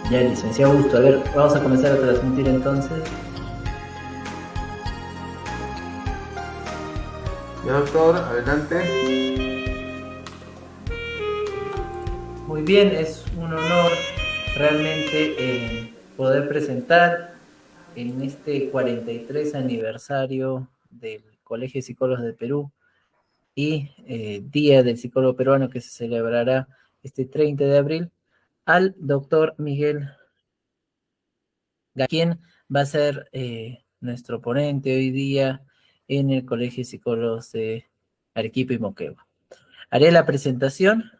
Ya, licenciado Augusto, a ver, vamos a comenzar a transmitir entonces. Ya, doctor, adelante. Muy bien, es un honor realmente poder presentar en este 43 aniversario del Colegio de Psicólogos de Perú y Día del Psicólogo Peruano que se celebrará este 30 de abril al doctor Miguel quien va a ser nuestro ponente hoy día en el Colegio de Psicólogos de Arequipa y Moquegua. Haré la presentación,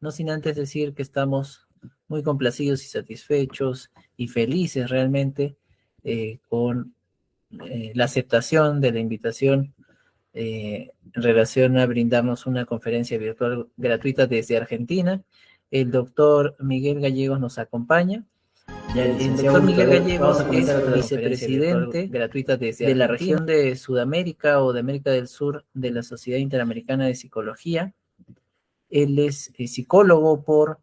no sin antes decir que estamos muy complacidos y satisfechos y felices realmente con la aceptación de la invitación en relación a brindarnos una conferencia virtual gratuita desde Argentina. El doctor Miguel Gallegos nos acompaña. Ya, El licenciado doctor Augusto, a Miguel ver, vamos Gallegos a comenzar es otra conferencia virtual vicepresidente gratuita desde de la Argentina, región de Sudamérica o de América del Sur de la Sociedad Interamericana de Psicología. Él es psicólogo por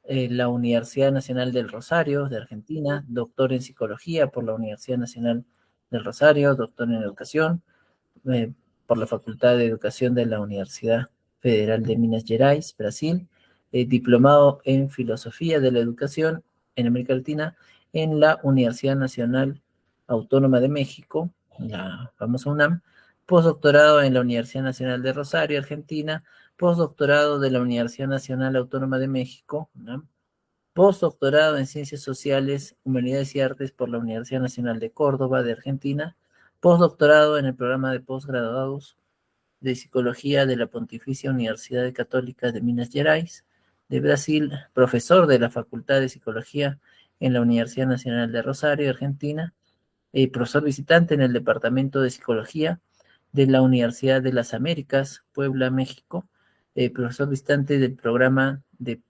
la Universidad Nacional del Rosario de Argentina, doctor en psicología por la Universidad Nacional del Rosario, doctor en educación eh, por la Facultad de Educación de la Universidad Federal de Minas Gerais, Brasil, diplomado en Filosofía de la Educación en América Latina en la Universidad Nacional Autónoma de México, la famosa UNAM, postdoctorado en la Universidad Nacional de Rosario, Argentina, postdoctorado de la Universidad Nacional Autónoma de México, UNAM, postdoctorado en Ciencias Sociales, Humanidades y Artes por la Universidad Nacional de Córdoba, de Argentina, postdoctorado en el programa de posgraduados de Psicología de la Pontificia Universidad Católica de Minas Gerais, de Brasil, profesor de la Facultad de Psicología en la Universidad Nacional de Rosario, Argentina, profesor visitante en el Departamento de Psicología de la Universidad de las Américas, Puebla, México, profesor visitante del programa de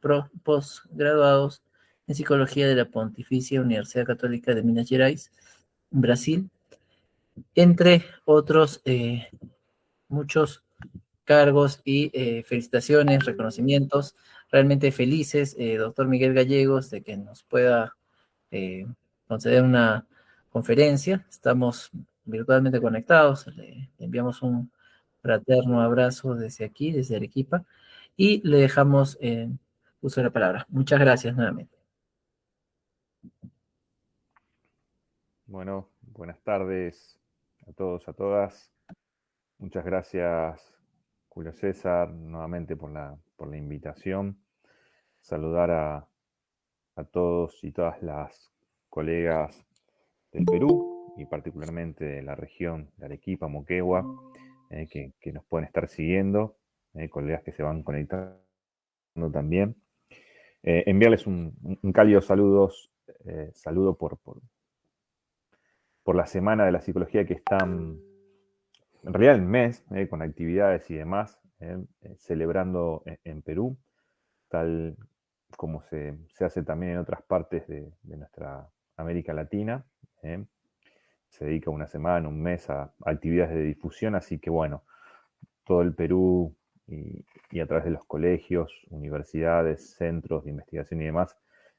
posgraduados en Psicología de la Pontificia Universidad Católica de Minas Gerais, Brasil, entre otros muchos cargos y felicitaciones, reconocimientos. Realmente felices, doctor Miguel Gallegos, de que nos pueda eh, conceder una conferencia. Estamos virtualmente conectados. Le enviamos un fraterno abrazo desde aquí, desde Arequipa, y le dejamos uso de la palabra. Muchas gracias nuevamente. Bueno, buenas tardes a todos, a todas. Muchas gracias, Julio César, nuevamente por la invitación. Saludar a todos y todas las colegas del Perú y particularmente de la región de Arequipa, Moquegua, que nos pueden estar siguiendo, colegas que se van conectando también. Enviarles un cálido saludo por la Semana de la Psicología que están, en realidad el mes, con actividades y demás, celebrando en Perú, tal como se hace también en otras partes de nuestra América Latina. eh. Se dedica una semana, un mes a actividades de difusión, así que bueno, todo el Perú y a través de los colegios, universidades, centros de investigación y demás,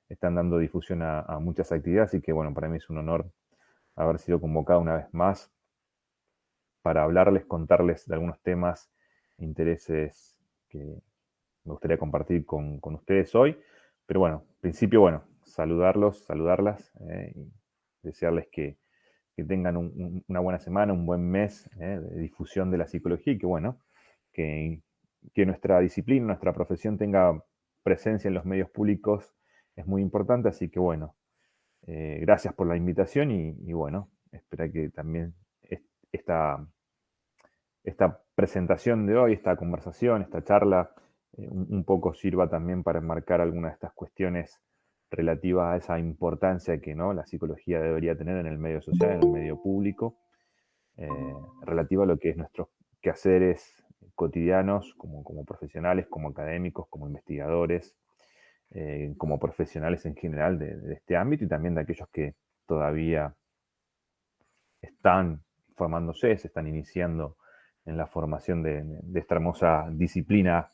están dando difusión a muchas actividades, así que bueno, para mí es un honor haber sido convocado una vez más para hablarles, contarles de algunos temas, intereses que me gustaría compartir con ustedes hoy. Pero bueno, en principio, bueno, saludarlas y desearles que tengan una buena semana, un buen mes de difusión de la psicología y que, bueno, que, que nuestra disciplina, nuestra profesión tenga presencia en los medios públicos es muy importante. Así que, bueno, gracias por la invitación y bueno, espero que también esta, esta presentación de hoy, esta conversación, esta charla, un poco sirva también para enmarcar algunas de estas cuestiones relativas a esa importancia que, ¿no?, la psicología debería tener en el medio social, en el medio público, relativa a lo que es nuestros quehaceres cotidianos como profesionales, como académicos, como investigadores, como profesionales en general de este ámbito y también de aquellos que todavía están formándose, se están iniciando en la formación de esta hermosa disciplina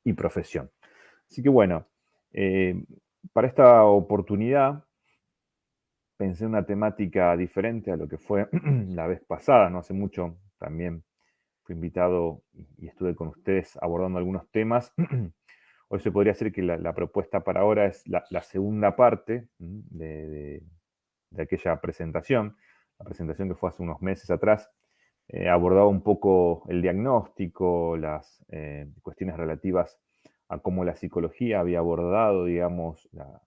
y profesión. Así que bueno, Para esta oportunidad pensé en una temática diferente a lo que fue la vez pasada, no hace mucho también fui invitado y estuve con ustedes abordando algunos temas. Hoy se podría decir que la propuesta para ahora es la segunda parte de aquella presentación, la presentación que fue hace unos meses atrás. Abordaba un poco el diagnóstico, las cuestiones relativas a cómo la psicología había abordado, digamos, las,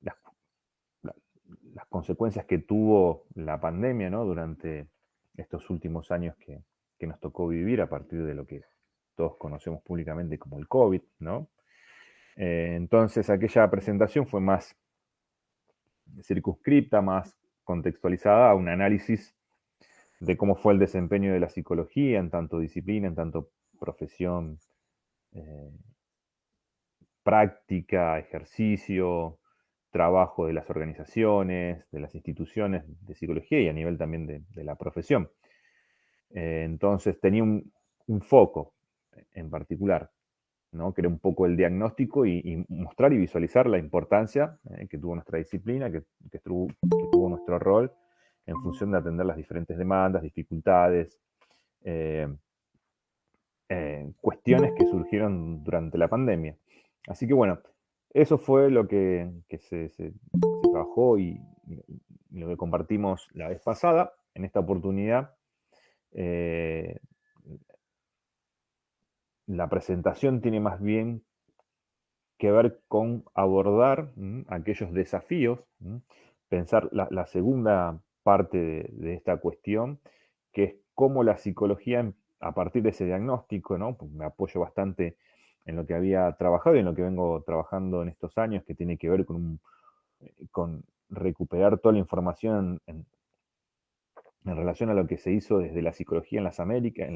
las consecuencias que tuvo la pandemia, ¿no? Durante estos últimos años que nos tocó vivir a partir de lo que todos conocemos públicamente como el COVID, ¿no? Entonces aquella presentación fue más circunscripta, más contextualizada a un análisis de cómo fue el desempeño de la psicología en tanto disciplina, en tanto profesión, eh, práctica, ejercicio, trabajo de las organizaciones, de las instituciones de psicología y a nivel también de la profesión. Entonces tenía un foco en particular, ¿no? Que era un poco el diagnóstico y mostrar y visualizar la importancia que tuvo nuestra disciplina, que tuvo nuestro rol en función de atender las diferentes demandas, dificultades, eh, cuestiones que surgieron durante la pandemia. Así que bueno, eso fue lo que se trabajó y lo que compartimos la vez pasada. En esta oportunidad, eh, la presentación tiene más bien que ver con abordar aquellos desafíos, pensar la segunda parte de esta cuestión, que es cómo la psicología, a partir de ese diagnóstico, ¿no? Pues me apoyo bastante en lo que había trabajado y en lo que vengo trabajando en estos años, que tiene que ver con recuperar toda la información en relación a lo que se hizo desde la psicología en las Américas,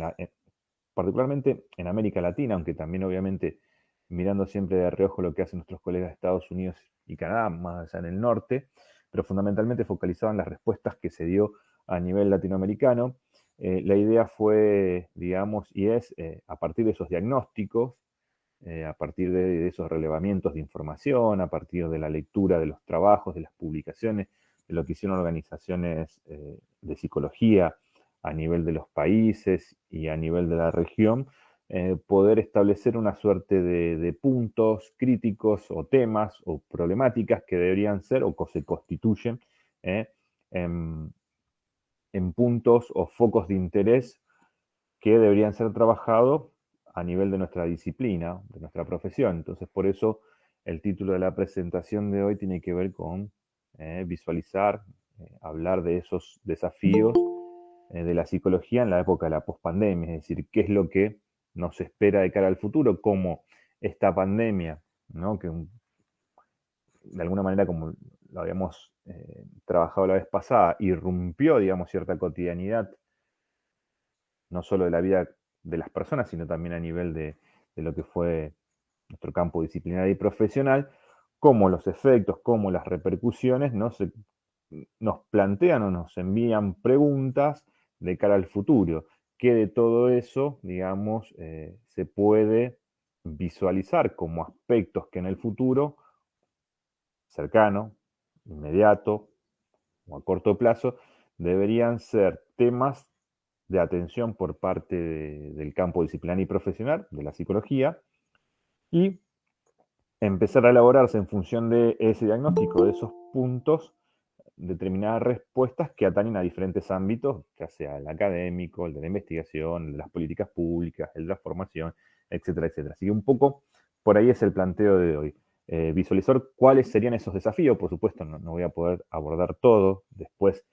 particularmente en América Latina, aunque también obviamente mirando siempre de reojo lo que hacen nuestros colegas de Estados Unidos y Canadá, más allá en el norte, pero fundamentalmente focalizado en las respuestas que se dio a nivel latinoamericano. La idea fue, digamos, y es, a partir de esos diagnósticos, a partir de esos relevamientos de información, a partir de la lectura de los trabajos, de las publicaciones, de lo que hicieron organizaciones de psicología a nivel de los países y a nivel de la región, poder establecer una suerte de puntos críticos o temas o problemáticas que deberían ser o que se constituyen eh, en, en puntos o focos de interés que deberían ser trabajados a nivel de nuestra disciplina, de nuestra profesión. Entonces, por eso el título de la presentación de hoy tiene que ver con visualizar, hablar de esos desafíos de la psicología en la época de la pospandemia, es decir, qué es lo que nos espera de cara al futuro, cómo esta pandemia, ¿no? Que de alguna manera, como lo habíamos trabajado la vez pasada, irrumpió, digamos, cierta cotidianidad no solo de la vida de las personas, sino también a nivel de lo que fue nuestro campo disciplinario y profesional, cómo los efectos, cómo las repercusiones nos plantean o nos envían preguntas de cara al futuro, que de todo eso, digamos, se puede visualizar como aspectos que en el futuro, cercano, inmediato o a corto plazo, deberían ser temas de atención por parte del campo disciplinario y profesional, de la psicología, y empezar a elaborarse en función de ese diagnóstico, de esos puntos, determinadas respuestas que atañen a diferentes ámbitos, ya sea el académico, el de la investigación, el de las políticas públicas, el de la formación, etcétera, etcétera. Así que un poco por ahí es el planteo de hoy. Visualizar cuáles serían esos desafíos, por supuesto no voy a poder abordar todo, después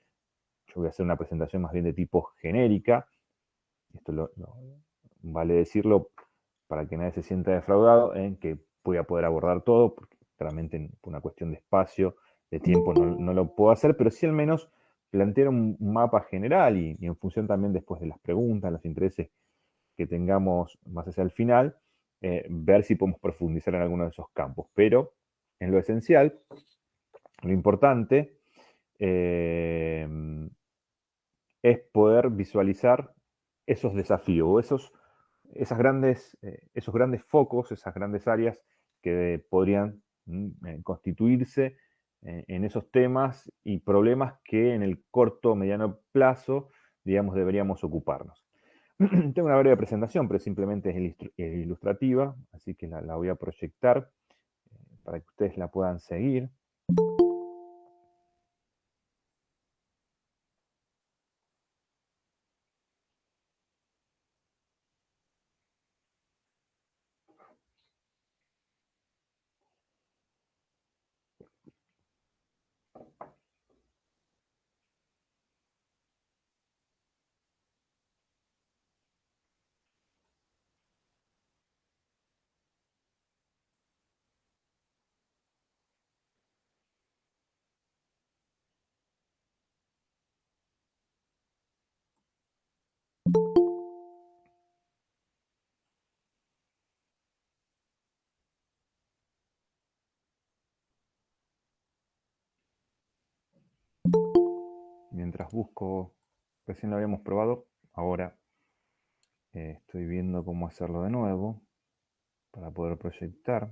yo voy a hacer una presentación más bien de tipo genérica, esto vale decirlo para que nadie se sienta defraudado, en que voy a poder abordar todo, porque claramente por una cuestión de espacio, de tiempo, no lo puedo hacer, pero sí al menos plantear un mapa general y en función también después de las preguntas, los intereses que tengamos más hacia el final, ver si podemos profundizar en alguno de esos campos. Pero en lo esencial, lo importante es poder visualizar esos desafíos, esos grandes focos, esas grandes áreas que podrían constituirse en esos temas y problemas que en el corto o mediano plazo, digamos, deberíamos ocuparnos. Tengo una breve presentación, pero simplemente es ilustrativa, así que la voy a proyectar para que ustedes la puedan seguir. Mientras busco, recién lo habíamos probado, ahora estoy viendo cómo hacerlo de nuevo para poder proyectar.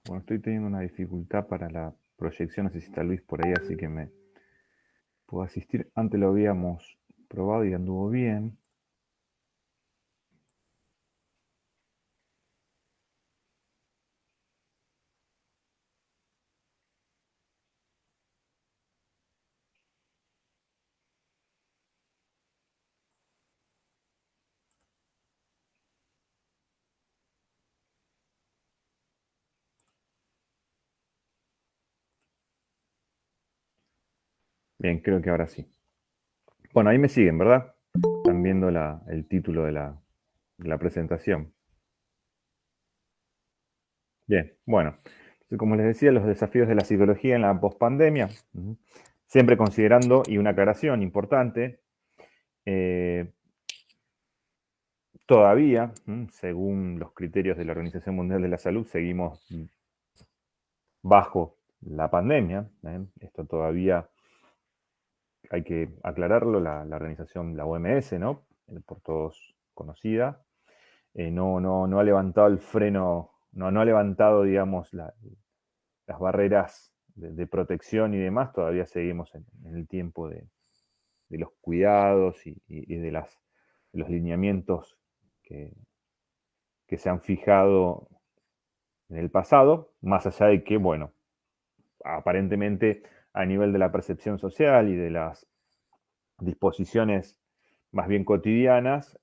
Bueno, estoy teniendo una dificultad para la proyección, no sé si está Luis por ahí, así que me puedo asistir. Antes lo habíamos probado y anduvo bien. Bien, creo que ahora sí. Bueno, ahí me siguen, ¿verdad? Están viendo el título de la presentación. Bien, bueno. Como les decía, los desafíos de la psicología en la pospandemia. Siempre considerando, y una aclaración importante, todavía, según los criterios de la Organización Mundial de la Salud, seguimos bajo la pandemia. Esto todavía hay que aclararlo, la organización, la OMS, ¿no? Por todos conocida, no ha levantado el freno, no ha levantado, digamos, las barreras de protección y demás. Todavía seguimos en el tiempo de los cuidados y de los lineamientos que se han fijado en el pasado, más allá de que, bueno, aparentemente a nivel de la percepción social y de las disposiciones más bien cotidianas,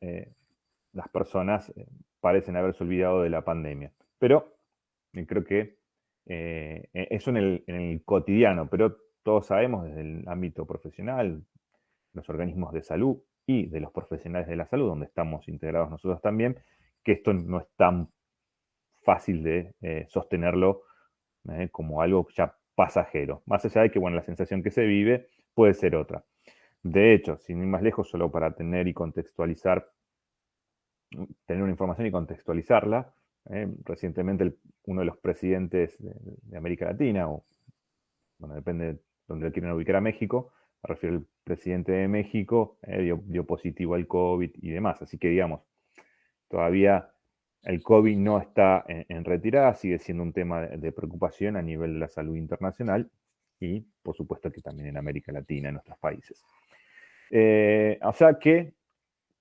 las personas parecen haberse olvidado de la pandemia. Pero creo que eso en el cotidiano, pero todos sabemos desde el ámbito profesional, los organismos de salud y de los profesionales de la salud, donde estamos integrados nosotros también, que esto no es tan fácil de sostenerlo como algo ya pasajero. Más allá de que, bueno, la sensación que se vive puede ser otra. De hecho, sin ir más lejos, solo para tener y contextualizar, tener una información y contextualizarla, recientemente uno de los presidentes de América Latina, o bueno, depende de donde quieren ubicar a México, me refiero al presidente de México, dio positivo al COVID y demás. Así que, digamos, todavía el COVID no está en retirada, sigue siendo un tema de preocupación a nivel de la salud internacional y, por supuesto, que también en América Latina, en nuestros países. O sea que,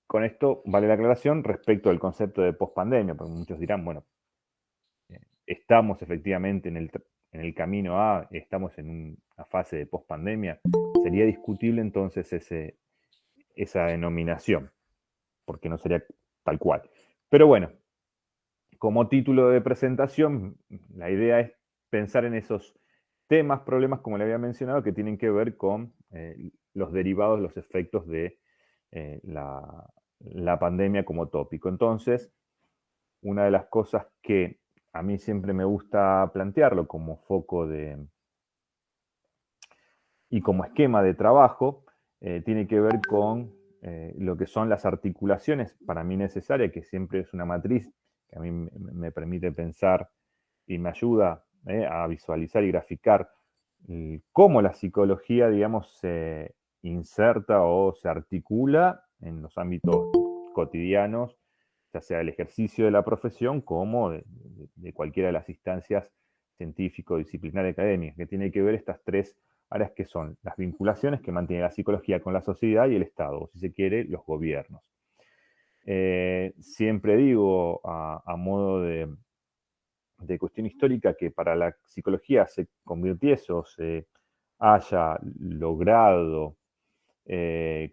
con esto vale la aclaración respecto al concepto de pospandemia, porque muchos dirán, bueno, estamos efectivamente en el camino A, estamos en una fase de pospandemia. Sería discutible entonces esa denominación, porque no sería tal cual. Pero bueno, como título de presentación, la idea es pensar en esos temas, problemas, como le había mencionado, que tienen que ver con los derivados, los efectos de la pandemia como tópico. Entonces, una de las cosas que a mí siempre me gusta plantearlo como foco y como esquema de trabajo, tiene que ver con lo que son las articulaciones para mí necesarias, que siempre es una matriz que a mí me permite pensar y me ayuda a visualizar y graficar cómo la psicología, digamos, se inserta o se articula en los ámbitos cotidianos, ya sea el ejercicio de la profesión como de cualquiera de las instancias científico, disciplinar, académicas, que tiene que ver estas tres áreas que son las vinculaciones que mantiene la psicología con la sociedad y el Estado, o si se quiere, los gobiernos. Siempre digo, a modo de cuestión histórica, que para la psicología se convirtiese o se haya logrado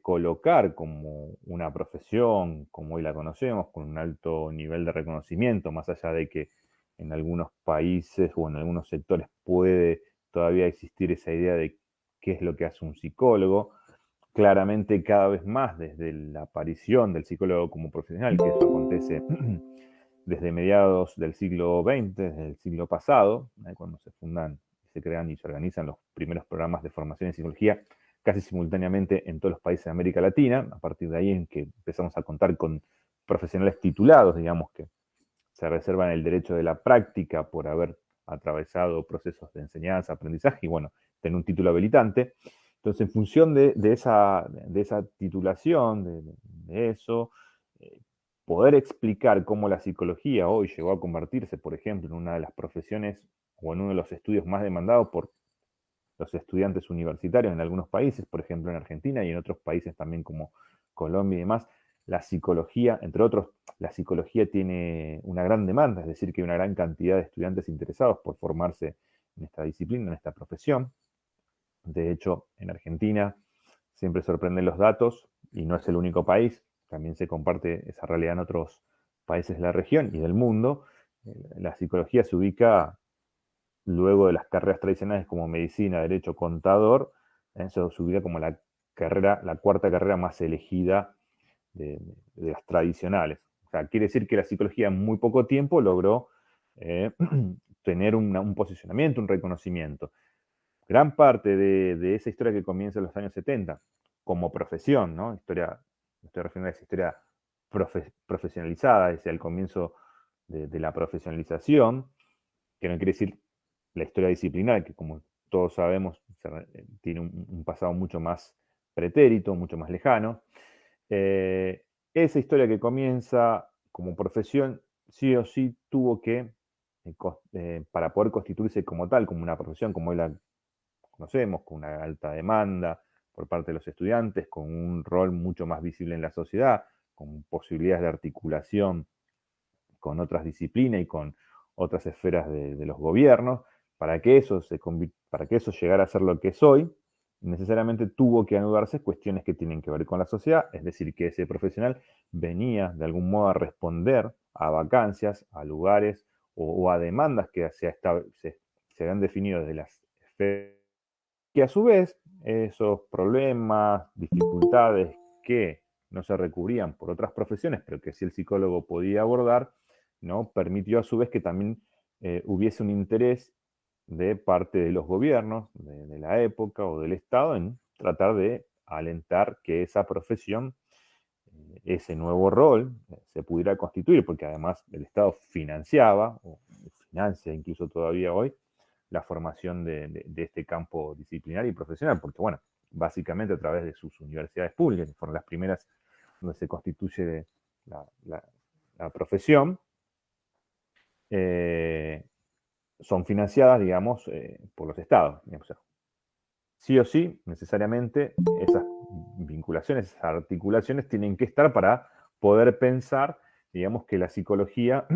colocar como una profesión, como hoy la conocemos, con un alto nivel de reconocimiento, más allá de que en algunos países o en algunos sectores puede todavía existir esa idea de qué es lo que hace un psicólogo. Claramente cada vez más desde la aparición del psicólogo como profesional, que eso acontece desde mediados del siglo XX, desde el siglo pasado, cuando se fundan, se crean y se organizan los primeros programas de formación en psicología, casi simultáneamente en todos los países de América Latina, a partir de ahí en que empezamos a contar con profesionales titulados, digamos, que se reservan el derecho de la práctica por haber atravesado procesos de enseñanza, aprendizaje y, bueno, tener un título habilitante. Entonces, en función de esa titulación, de eso, poder explicar cómo la psicología hoy llegó a convertirse, por ejemplo, en una de las profesiones o en uno de los estudios más demandados por los estudiantes universitarios en algunos países, por ejemplo en Argentina y en otros países también como Colombia y demás, la psicología, entre otros, la psicología tiene una gran demanda, es decir, que hay una gran cantidad de estudiantes interesados por formarse en esta disciplina, en esta profesión. De hecho, en Argentina siempre sorprenden los datos y no es el único país, también se comparte esa realidad en otros países de la región y del mundo. La psicología se ubica luego de las carreras tradicionales como medicina, derecho, contador, eso se ubica como la cuarta carrera más elegida de las tradicionales. O sea, quiere decir que la psicología en muy poco tiempo logró tener un posicionamiento, un reconocimiento. Gran parte de esa historia que comienza en los años 70 como profesión, ¿no? Historia, me estoy refiriendo a esa historia profesionalizada, es el comienzo de la profesionalización, que no quiere decir la historia disciplinar, que como todos sabemos tiene un pasado mucho más pretérito, mucho más lejano. Esa historia que comienza como profesión, sí o sí tuvo que, para poder constituirse como tal, como una profesión, como hoy la conocemos, con una alta demanda por parte de los estudiantes, con un rol mucho más visible en la sociedad, con posibilidades de articulación con otras disciplinas y con otras esferas de los gobiernos, para que eso llegara a ser lo que es hoy, necesariamente tuvo que anudarse cuestiones que tienen que ver con la sociedad, es decir, que ese profesional venía de algún modo a responder a vacancias, a lugares o a demandas que se habían definido desde las esferas, que a su vez esos problemas, dificultades que no se recubrían por otras profesiones, pero que sí el psicólogo podía abordar, ¿no? Permitió a su vez que también hubiese un interés de parte de los gobiernos de la época o del Estado en tratar de alentar que esa profesión, ese nuevo rol, se pudiera constituir, porque además el Estado financiaba, o financia incluso todavía hoy, la formación de este campo disciplinar y profesional, porque bueno, básicamente a través de sus universidades públicas, que fueron las primeras donde se constituye la profesión, son financiadas, digamos, por los estados. O sea, sí o sí, necesariamente, esas vinculaciones, esas articulaciones tienen que estar para poder pensar, digamos, que la psicología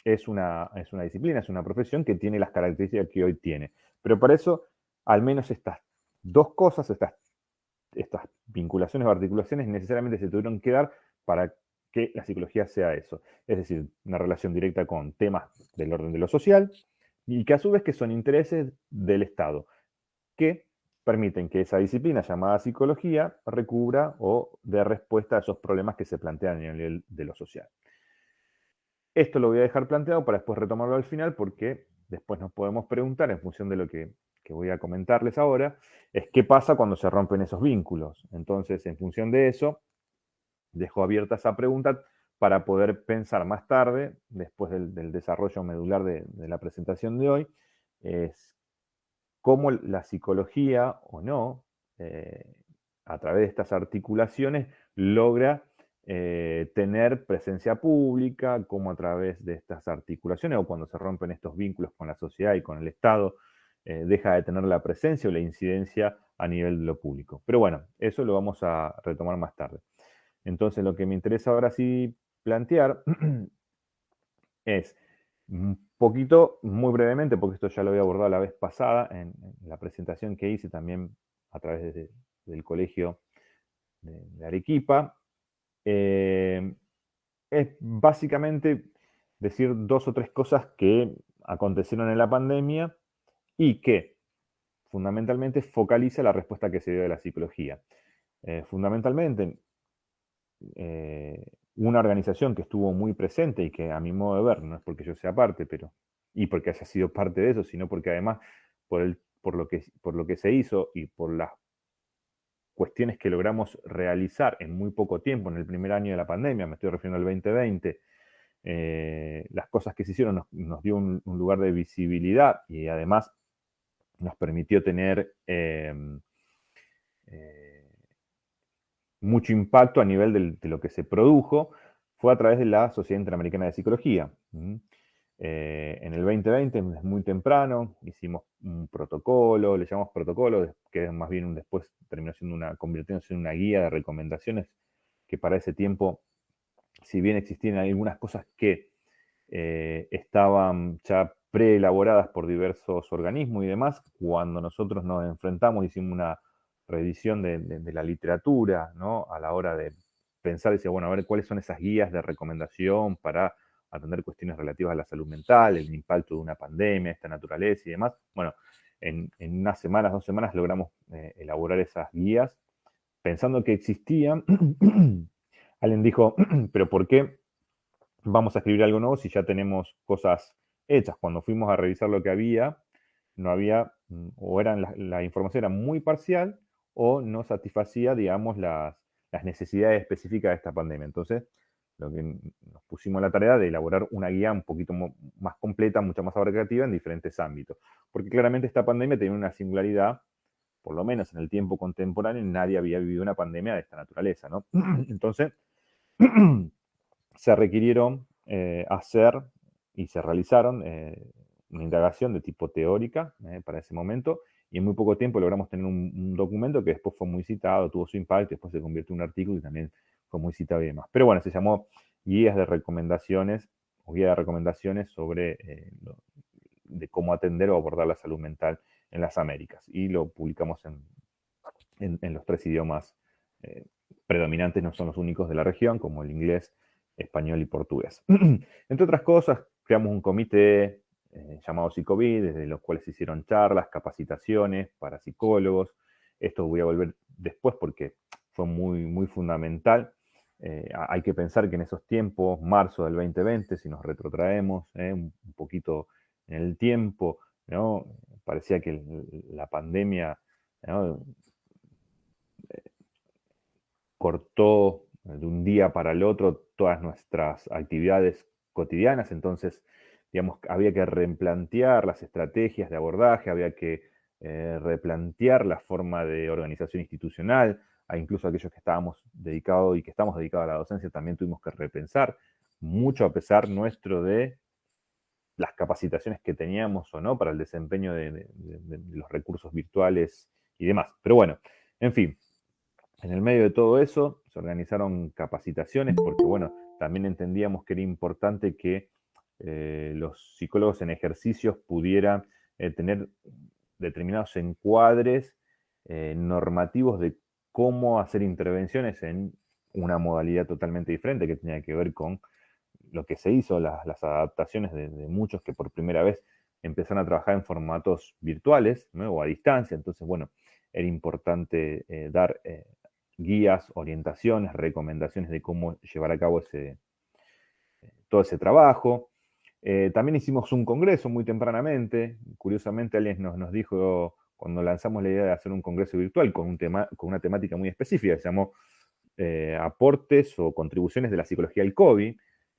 es una disciplina, es una profesión que tiene las características que hoy tiene. Pero para eso, al menos estas dos cosas, estas vinculaciones o articulaciones necesariamente se tuvieron que dar para que la psicología sea eso. Es decir, una relación directa con temas del orden de lo social y que a su vez que son intereses del Estado, que permiten que esa disciplina llamada psicología recubra o dé respuesta a esos problemas que se plantean a nivel de lo social. Esto lo voy a dejar planteado para después retomarlo al final, porque después nos podemos preguntar, en función de lo que voy a comentarles ahora, es qué pasa cuando se rompen esos vínculos. Entonces, en función de eso, dejo abierta esa pregunta para poder pensar más tarde, después del desarrollo medular de la presentación de hoy, es cómo la psicología o no, a través de estas articulaciones, logra tener presencia pública, cómo a través de estas articulaciones o cuando se rompen estos vínculos con la sociedad y con el Estado, deja de tener la presencia o la incidencia a nivel de lo público. Pero bueno, eso lo vamos a retomar más tarde. Entonces, lo que me interesa ahora sí plantear es un poquito, muy brevemente, porque esto ya lo había abordado la vez pasada en la presentación que hice también a través del colegio de Arequipa, es básicamente decir 2 o 3 cosas que acontecieron en la pandemia y que fundamentalmente focaliza la respuesta que se dio de la psicología. Fundamentalmente, una organización que estuvo muy presente y que a mi modo de ver, no es porque yo sea parte, pero, y porque haya sido parte de eso, sino porque además por lo que se hizo y por las cuestiones que logramos realizar en muy poco tiempo, en el primer año de la pandemia, me estoy refiriendo al 2020, las cosas que se hicieron nos dio un lugar de visibilidad y además nos permitió tener mucho impacto a nivel de lo que se produjo, fue a través de la Sociedad Interamericana de Psicología. En el 2020, es muy temprano, hicimos un protocolo, le llamamos protocolo, que más bien después terminó siendo convirtiéndose en una guía de recomendaciones, que para ese tiempo, si bien existían algunas cosas que estaban ya preelaboradas por diversos organismos y demás, cuando nosotros nos enfrentamos, hicimos una revisión de la literatura, ¿no? A la hora de pensar, decía, bueno, a ver cuáles son esas guías de recomendación para atender cuestiones relativas a la salud mental, el impacto de una pandemia, esta naturaleza y demás. Bueno, en unas semanas, 2 semanas, logramos elaborar esas guías pensando que existían. Alguien dijo, pero ¿por qué vamos a escribir algo nuevo si ya tenemos cosas hechas? Cuando fuimos a revisar lo que había, no había, o la información era muy parcial o no satisfacía, digamos, las necesidades específicas de esta pandemia. Entonces, lo que nos pusimos la tarea de elaborar una guía un poquito más completa, mucho más abarcativa en diferentes ámbitos. Porque claramente esta pandemia tenía una singularidad, por lo menos en el tiempo contemporáneo, nadie había vivido una pandemia de esta naturaleza, ¿no? Entonces, se requirieron hacer y se realizaron una indagación de tipo teórica para ese momento, y en muy poco tiempo logramos tener un documento que después fue muy citado, tuvo su impacto, después se convirtió en un artículo y también fue muy citado y demás. Pero bueno, se llamó Guías de Recomendaciones o Guía de Recomendaciones sobre de cómo atender o abordar la salud mental en las Américas, y lo publicamos en los 3 idiomas predominantes, no son los únicos de la región, como el inglés, español y portugués. Entre otras cosas, creamos un comité llamado Psicovid, desde los cuales se hicieron charlas, capacitaciones para psicólogos. Esto voy a volver después porque fue muy, muy fundamental. Hay que pensar que en esos tiempos, marzo del 2020, si nos retrotraemos un poquito en el tiempo, ¿no? Parecía que la pandemia, ¿no?, cortó de un día para el otro todas nuestras actividades cotidianas. Entonces, digamos, había que replantear las estrategias de abordaje, había que replantear la forma de organización institucional, incluso aquellos que estábamos dedicados y que estamos dedicados a la docencia también tuvimos que repensar mucho, a pesar nuestro de las capacitaciones que teníamos o no para el desempeño de los recursos virtuales y demás. Pero bueno, en fin, en el medio de todo eso se organizaron capacitaciones porque, bueno, también entendíamos que era importante que los psicólogos en ejercicios pudieran tener determinados encuadres normativos de cómo hacer intervenciones en una modalidad totalmente diferente que tenía que ver con lo que se hizo, las adaptaciones de muchos que por primera vez empezaron a trabajar en formatos virtuales, ¿no?, o a distancia. Entonces, bueno, era importante dar guías, orientaciones, recomendaciones de cómo llevar a cabo todo ese trabajo. También hicimos un congreso muy tempranamente. Curiosamente, alguien nos dijo, cuando lanzamos la idea de hacer un congreso virtual con una temática muy específica, se llamó Aportes o Contribuciones de la Psicología del COVID,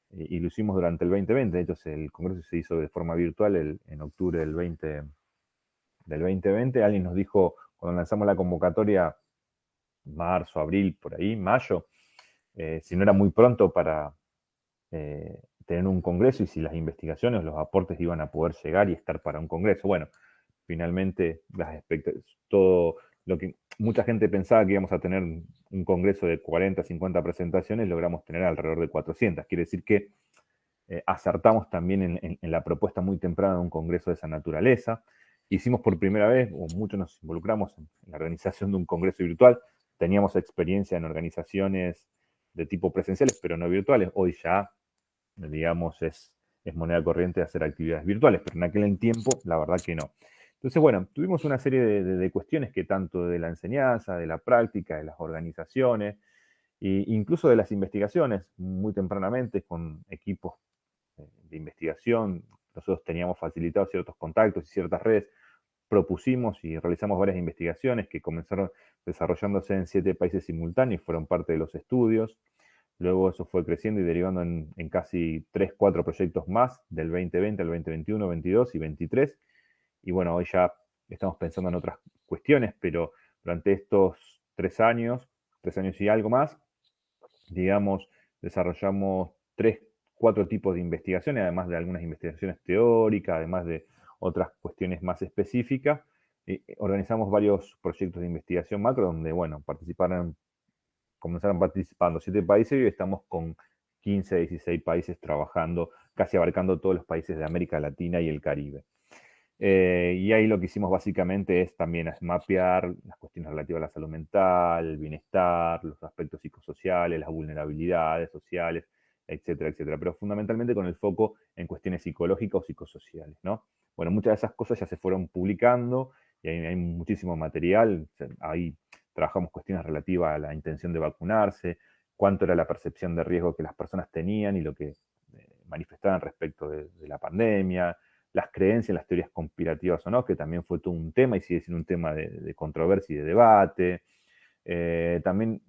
y lo hicimos durante el 2020. Entonces, el congreso se hizo de forma virtual en octubre del 2020. Alguien nos dijo, cuando lanzamos la convocatoria, marzo, abril, por ahí, mayo, si no era muy pronto para tener un congreso y si las investigaciones, los aportes iban a poder llegar y estar para un congreso. Bueno, finalmente todo lo que mucha gente pensaba que íbamos a tener un congreso de 40, 50 presentaciones, logramos tener alrededor de 400. Quiere decir que acertamos también en la propuesta muy temprana de un congreso de esa naturaleza. Hicimos por primera vez, o muchos nos involucramos en la organización de un congreso virtual. Teníamos experiencia en organizaciones de tipo presenciales, pero no virtuales. Hoy ya, digamos, es moneda corriente hacer actividades virtuales, pero en aquel tiempo, la verdad que no. Entonces, bueno, tuvimos una serie de cuestiones que tanto de la enseñanza, de la práctica, de las organizaciones, e incluso de las investigaciones, muy tempranamente con equipos de investigación. Nosotros teníamos facilitados ciertos contactos y ciertas redes, propusimos y realizamos varias investigaciones que comenzaron desarrollándose en 7 países simultáneos y fueron parte de los estudios. Luego eso fue creciendo y derivando en casi 3, 4 proyectos más del 2020 al 2021, 22 y 23. Y bueno, hoy ya estamos pensando en otras cuestiones, pero durante estos 3 años y algo más, digamos, desarrollamos 3, 4 tipos de investigaciones, además de algunas investigaciones teóricas, además de otras cuestiones más específicas. Organizamos varios proyectos de investigación macro donde, bueno, comenzaron participando 7 países y hoy estamos con 15, 16 países trabajando, casi abarcando todos los países de América Latina y el Caribe. Y ahí lo que hicimos básicamente es también mapear las cuestiones relativas a la salud mental, el bienestar, los aspectos psicosociales, las vulnerabilidades sociales, etcétera, etcétera. Pero fundamentalmente con el foco en cuestiones psicológicas o psicosociales, ¿no? Bueno, muchas de esas cosas ya se fueron publicando y hay muchísimo material. Ahí trabajamos cuestiones relativas a la intención de vacunarse, cuánto era la percepción de riesgo que las personas tenían y lo que manifestaban respecto de la pandemia, las creencias, las teorías conspirativas o no, que también fue todo un tema y sigue siendo un tema de controversia y de debate. También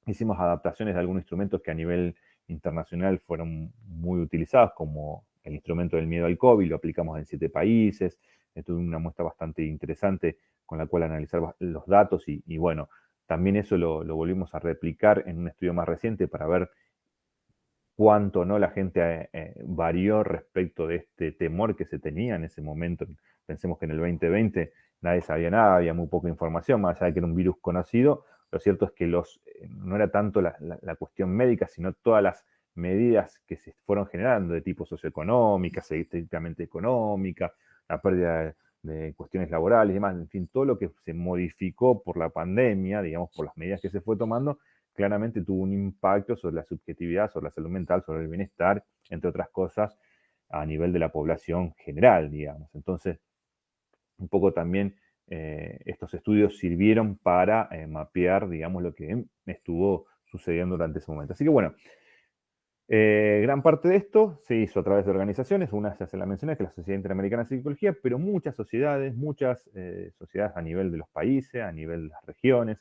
hicimos adaptaciones de algunos instrumentos que a nivel internacional fueron muy utilizados, como el instrumento del miedo al COVID, lo aplicamos en 7 países. Tuve una muestra bastante interesante con la cual analizar los datos y bueno, también eso lo volvimos a replicar en un estudio más reciente para ver cuánto no la gente varió respecto de este temor que se tenía en ese momento. Pensemos que en el 2020 nadie sabía nada, había muy poca información, más allá de que era un virus conocido. Lo cierto es que no era tanto la cuestión médica, sino todas las medidas que se fueron generando de tipo socioeconómica, estrictamente económica, la pérdida de cuestiones laborales y demás, en fin, todo lo que se modificó por la pandemia, digamos, por las medidas que se fue tomando, claramente tuvo un impacto sobre la subjetividad, sobre la salud mental, sobre el bienestar, entre otras cosas, a nivel de la población general, digamos. Entonces, un poco también estos estudios sirvieron para mapear, digamos, lo que estuvo sucediendo durante ese momento. Así que bueno, gran parte de esto se hizo a través de organizaciones, una ya se la mencioné, que es la Sociedad Interamericana de Psicología, pero muchas sociedades a nivel de los países, a nivel de las regiones,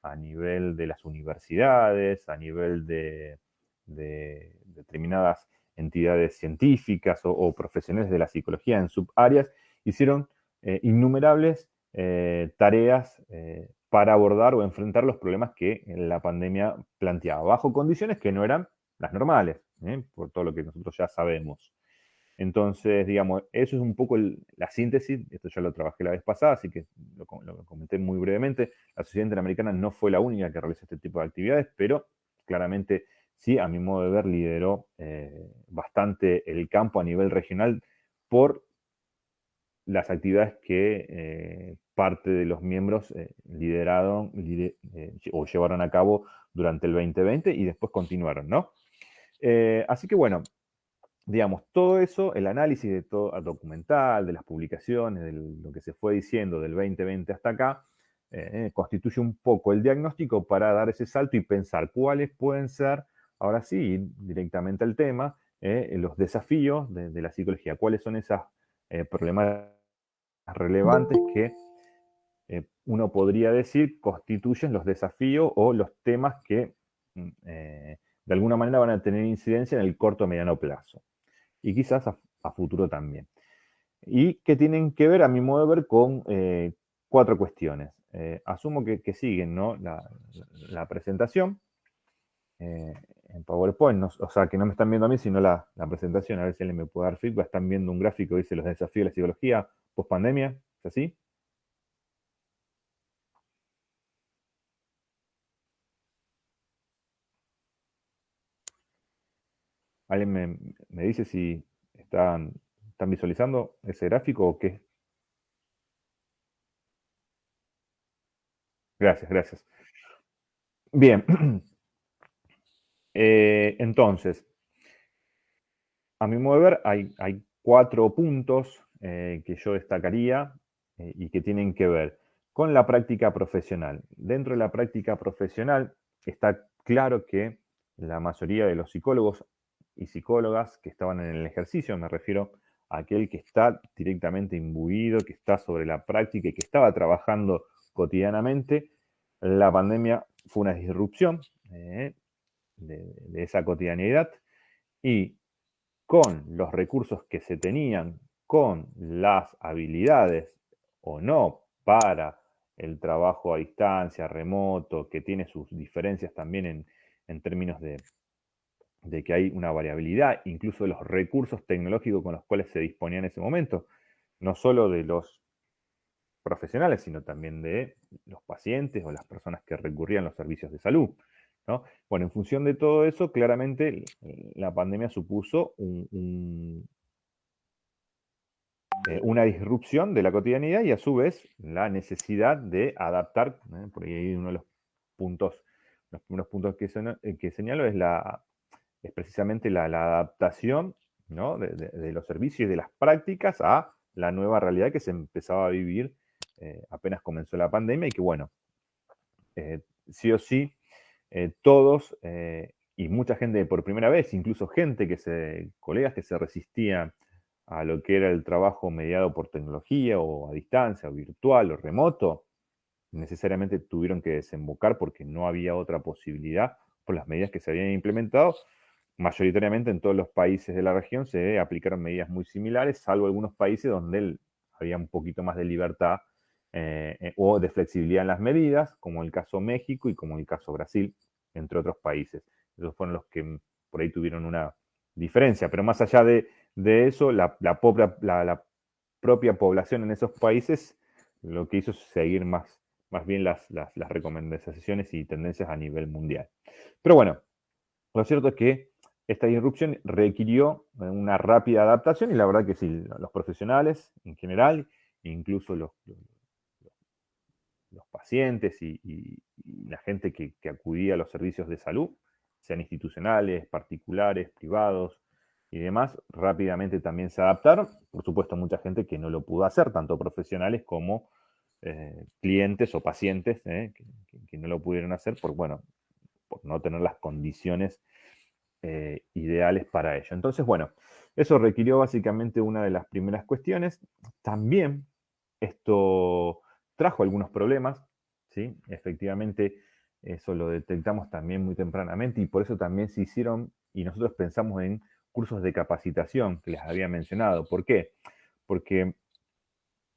a nivel de las universidades, a nivel de determinadas entidades científicas o profesionales de la psicología en subáreas, hicieron innumerables tareas para abordar o enfrentar los problemas que la pandemia planteaba, bajo condiciones que no eran las normales, por todo lo que nosotros ya sabemos. Entonces, digamos, eso es un poco la síntesis. Esto ya lo trabajé la vez pasada, así que lo comenté muy brevemente. La Sociedad Interamericana no fue la única que realizó este tipo de actividades, pero claramente sí, a mi modo de ver, lideró bastante el campo a nivel regional por las actividades que parte de los miembros lideraron o llevaron a cabo durante el 2020 y después continuaron, ¿no? Así que bueno, digamos, todo eso, el análisis de todo documental, de las publicaciones, de lo que se fue diciendo del 2020 hasta acá, constituye un poco el diagnóstico para dar ese salto y pensar cuáles pueden ser ahora sí, ir directamente al tema, los desafíos de la psicología. ¿Cuáles son esas problemáticas relevantes que uno podría decir constituyen los desafíos o los temas que de alguna manera van a tener incidencia en el corto o mediano plazo? Y quizás a futuro también. Y que tienen que ver, a mi modo de ver, con 4 cuestiones. Asumo que siguen, ¿no? La presentación en PowerPoint, o sea, que no me están viendo a mí, sino la presentación. A ver si alguien me puede dar feedback. Están viendo un gráfico que dice los desafíos de la psicología post-pandemia. ¿Es así? ¿Alguien me dice si están visualizando ese gráfico o qué? Gracias, gracias. Bien. Entonces, a mi modo de ver, hay 4 puntos que yo destacaría y que tienen que ver con la práctica profesional. Dentro de la práctica profesional está claro que la mayoría de los psicólogos y psicólogas que estaban en el ejercicio, me refiero a aquel que está directamente imbuido, que está sobre la práctica y que estaba trabajando cotidianamente, la pandemia fue una disrupción de esa cotidianidad y con los recursos que se tenían, con las habilidades o no para el trabajo a distancia, remoto, que tiene sus diferencias también en términos de que hay una variabilidad, incluso de los recursos tecnológicos con los cuales se disponía en ese momento, no solo de los profesionales, sino también de los pacientes o las personas que recurrían a los servicios de salud, ¿no? Bueno, en función de todo eso, claramente la pandemia supuso una disrupción de la cotidianidad y a su vez la necesidad de adaptar, por ahí uno de los puntos, los primeros puntos que señalo es precisamente la adaptación, ¿no? de los servicios y de las prácticas a la nueva realidad que se empezaba a vivir apenas comenzó la pandemia y que bueno, sí o sí, todos y mucha gente por primera vez, incluso colegas que se resistían a lo que era el trabajo mediado por tecnología o a distancia o virtual o remoto, necesariamente tuvieron que desembocar porque no había otra posibilidad por las medidas que se habían implementado. Mayoritariamente en todos los países de la región se aplicaron medidas muy similares, salvo algunos países donde había un poquito más de libertad o de flexibilidad en las medidas, como el caso México y como el caso Brasil, entre otros países. Esos fueron los que por ahí tuvieron una diferencia, pero más allá de eso, la propia población en esos países lo que hizo es seguir más bien las recomendaciones y tendencias a nivel mundial. Pero bueno, lo cierto es que esta disrupción requirió una rápida adaptación y la verdad que sí, los profesionales en general, incluso los pacientes y la gente que acudía a los servicios de salud, sean institucionales, particulares, privados y demás, rápidamente también se adaptaron. Por supuesto, mucha gente que no lo pudo hacer, tanto profesionales como clientes o pacientes que no lo pudieron hacer por no tener las condiciones ideales para ello. Entonces, bueno, eso requirió básicamente una de las primeras cuestiones. También esto trajo algunos problemas, ¿sí? Efectivamente, eso lo detectamos también muy tempranamente y por eso también se hicieron, y nosotros pensamos en cursos de capacitación que les había mencionado. ¿Por qué? Porque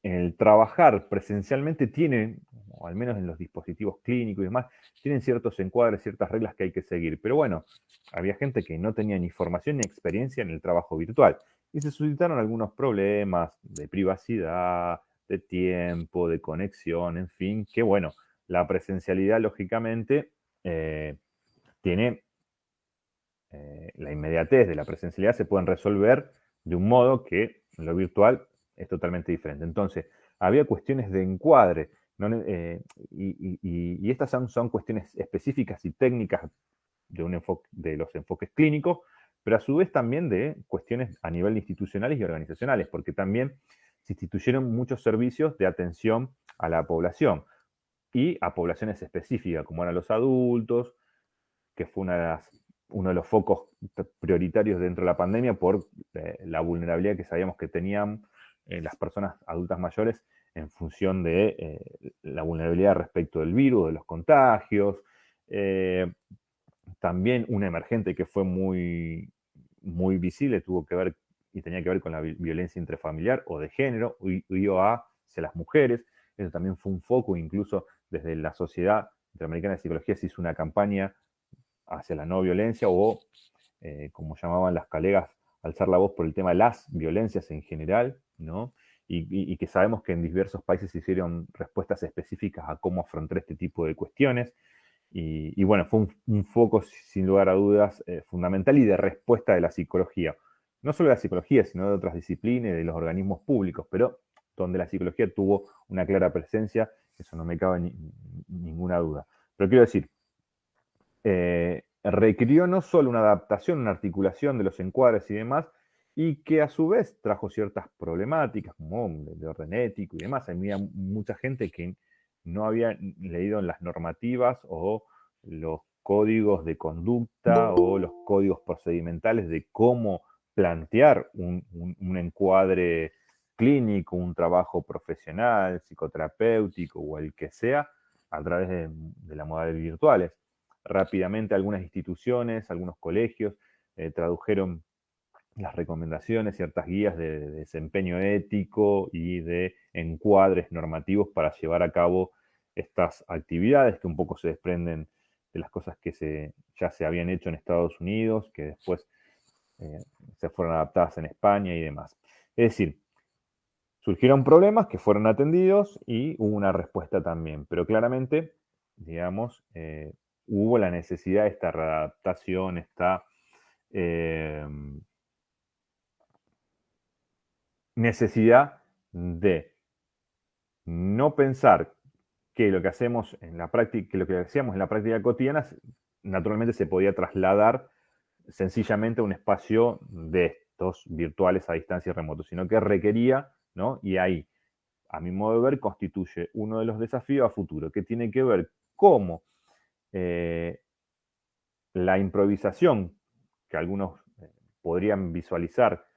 el trabajar presencialmente tiene, o al menos en los dispositivos clínicos y demás, tienen ciertos encuadres, ciertas reglas que hay que seguir. Pero bueno, había gente que no tenía ni formación ni experiencia en el trabajo virtual. Y se suscitaron algunos problemas de privacidad, de tiempo, de conexión, en fin, que bueno, la presencialidad lógicamente tiene la inmediatez de la presencialidad se pueden resolver de un modo que en lo virtual es totalmente diferente. Entonces, había cuestiones de encuadre, ¿no? Y estas son cuestiones específicas y técnicas de los enfoques clínicos, pero a su vez también de cuestiones a nivel institucionales y organizacionales, porque también se instituyeron muchos servicios de atención a la población y a poblaciones específicas, como eran los adultos, que fue una de las uno de los focos prioritarios dentro de la pandemia por la vulnerabilidad que sabíamos que tenían las personas adultas mayores en función de la vulnerabilidad respecto del virus, de los contagios. También un emergente que fue muy, muy visible tuvo que ver y tenía que ver con la violencia intrafamiliar o de género, hacia las mujeres. Eso también fue un foco, incluso desde la Sociedad Interamericana de Psicología se hizo una campaña hacia la no violencia o, como llamaban las colegas, alzar la voz por el tema de las violencias en general, ¿no? Y que sabemos que en diversos países se hicieron respuestas específicas a cómo afrontar este tipo de cuestiones. Y bueno, fue un foco, sin lugar a dudas, fundamental y de respuesta de la psicología. No solo de la psicología, sino de otras disciplinas y de los organismos públicos, pero donde la psicología tuvo una clara presencia, eso no me cabe ninguna duda. Pero quiero decir, requirió no solo una adaptación, una articulación de los encuadres y demás, y que a su vez trajo ciertas problemáticas, como de orden ético y demás. Había mucha gente que no había leído en las normativas o los códigos de conducta o los códigos procedimentales de cómo plantear un encuadre clínico, un trabajo profesional, psicoterapéutico o el que sea, a través de las modalidades virtuales. Rápidamente algunas instituciones, algunos colegios tradujeron las recomendaciones, ciertas guías de desempeño ético y de encuadres normativos para llevar a cabo estas actividades que un poco se desprenden de las cosas que ya se habían hecho en Estados Unidos, que después se fueron adaptadas en España y demás. Es decir, surgieron problemas que fueron atendidos y hubo una respuesta también, pero claramente, digamos, hubo la necesidad de esta readaptación, esta necesidad de no pensar que lo que hacemos en la práctica, que lo que hacíamos en la práctica cotidiana, naturalmente se podía trasladar sencillamente a un espacio de estos virtuales a distancia y remoto, sino que requería, ¿no? Y ahí, a mi modo de ver, constituye uno de los desafíos a futuro, que tiene que ver cómo la improvisación, que algunos podrían visualizar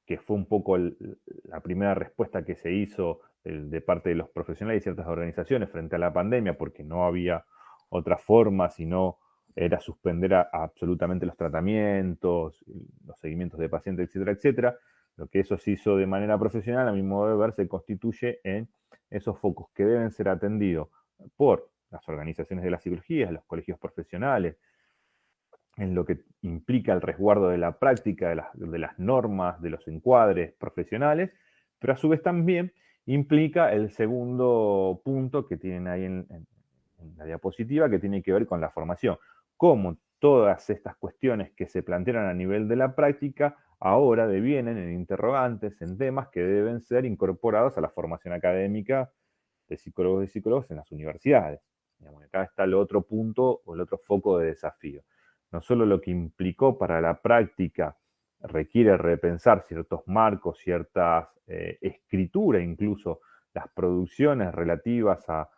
que fue un poco la primera respuesta que se hizo de parte de los profesionales y ciertas organizaciones frente a la pandemia, porque no había otra forma, sino era suspender absolutamente los tratamientos, los seguimientos de pacientes, etcétera, etcétera. Lo que eso se hizo de manera profesional, a mi modo de ver, se constituye en esos focos que deben ser atendidos por las organizaciones de la psicología, los colegios profesionales, en lo que implica el resguardo de la práctica, de las normas, de los encuadres profesionales, pero a su vez también implica el segundo punto que tienen ahí en la diapositiva, que tiene que ver con la formación. Cómo todas estas cuestiones que se plantearon a nivel de la práctica ahora devienen en interrogantes, en temas que deben ser incorporados a la formación académica de psicólogos y psicólogos en las universidades. Acá está el otro punto o el otro foco de desafío. No solo lo que implicó para la práctica requiere repensar ciertos marcos, ciertas escritura, incluso las producciones relativas a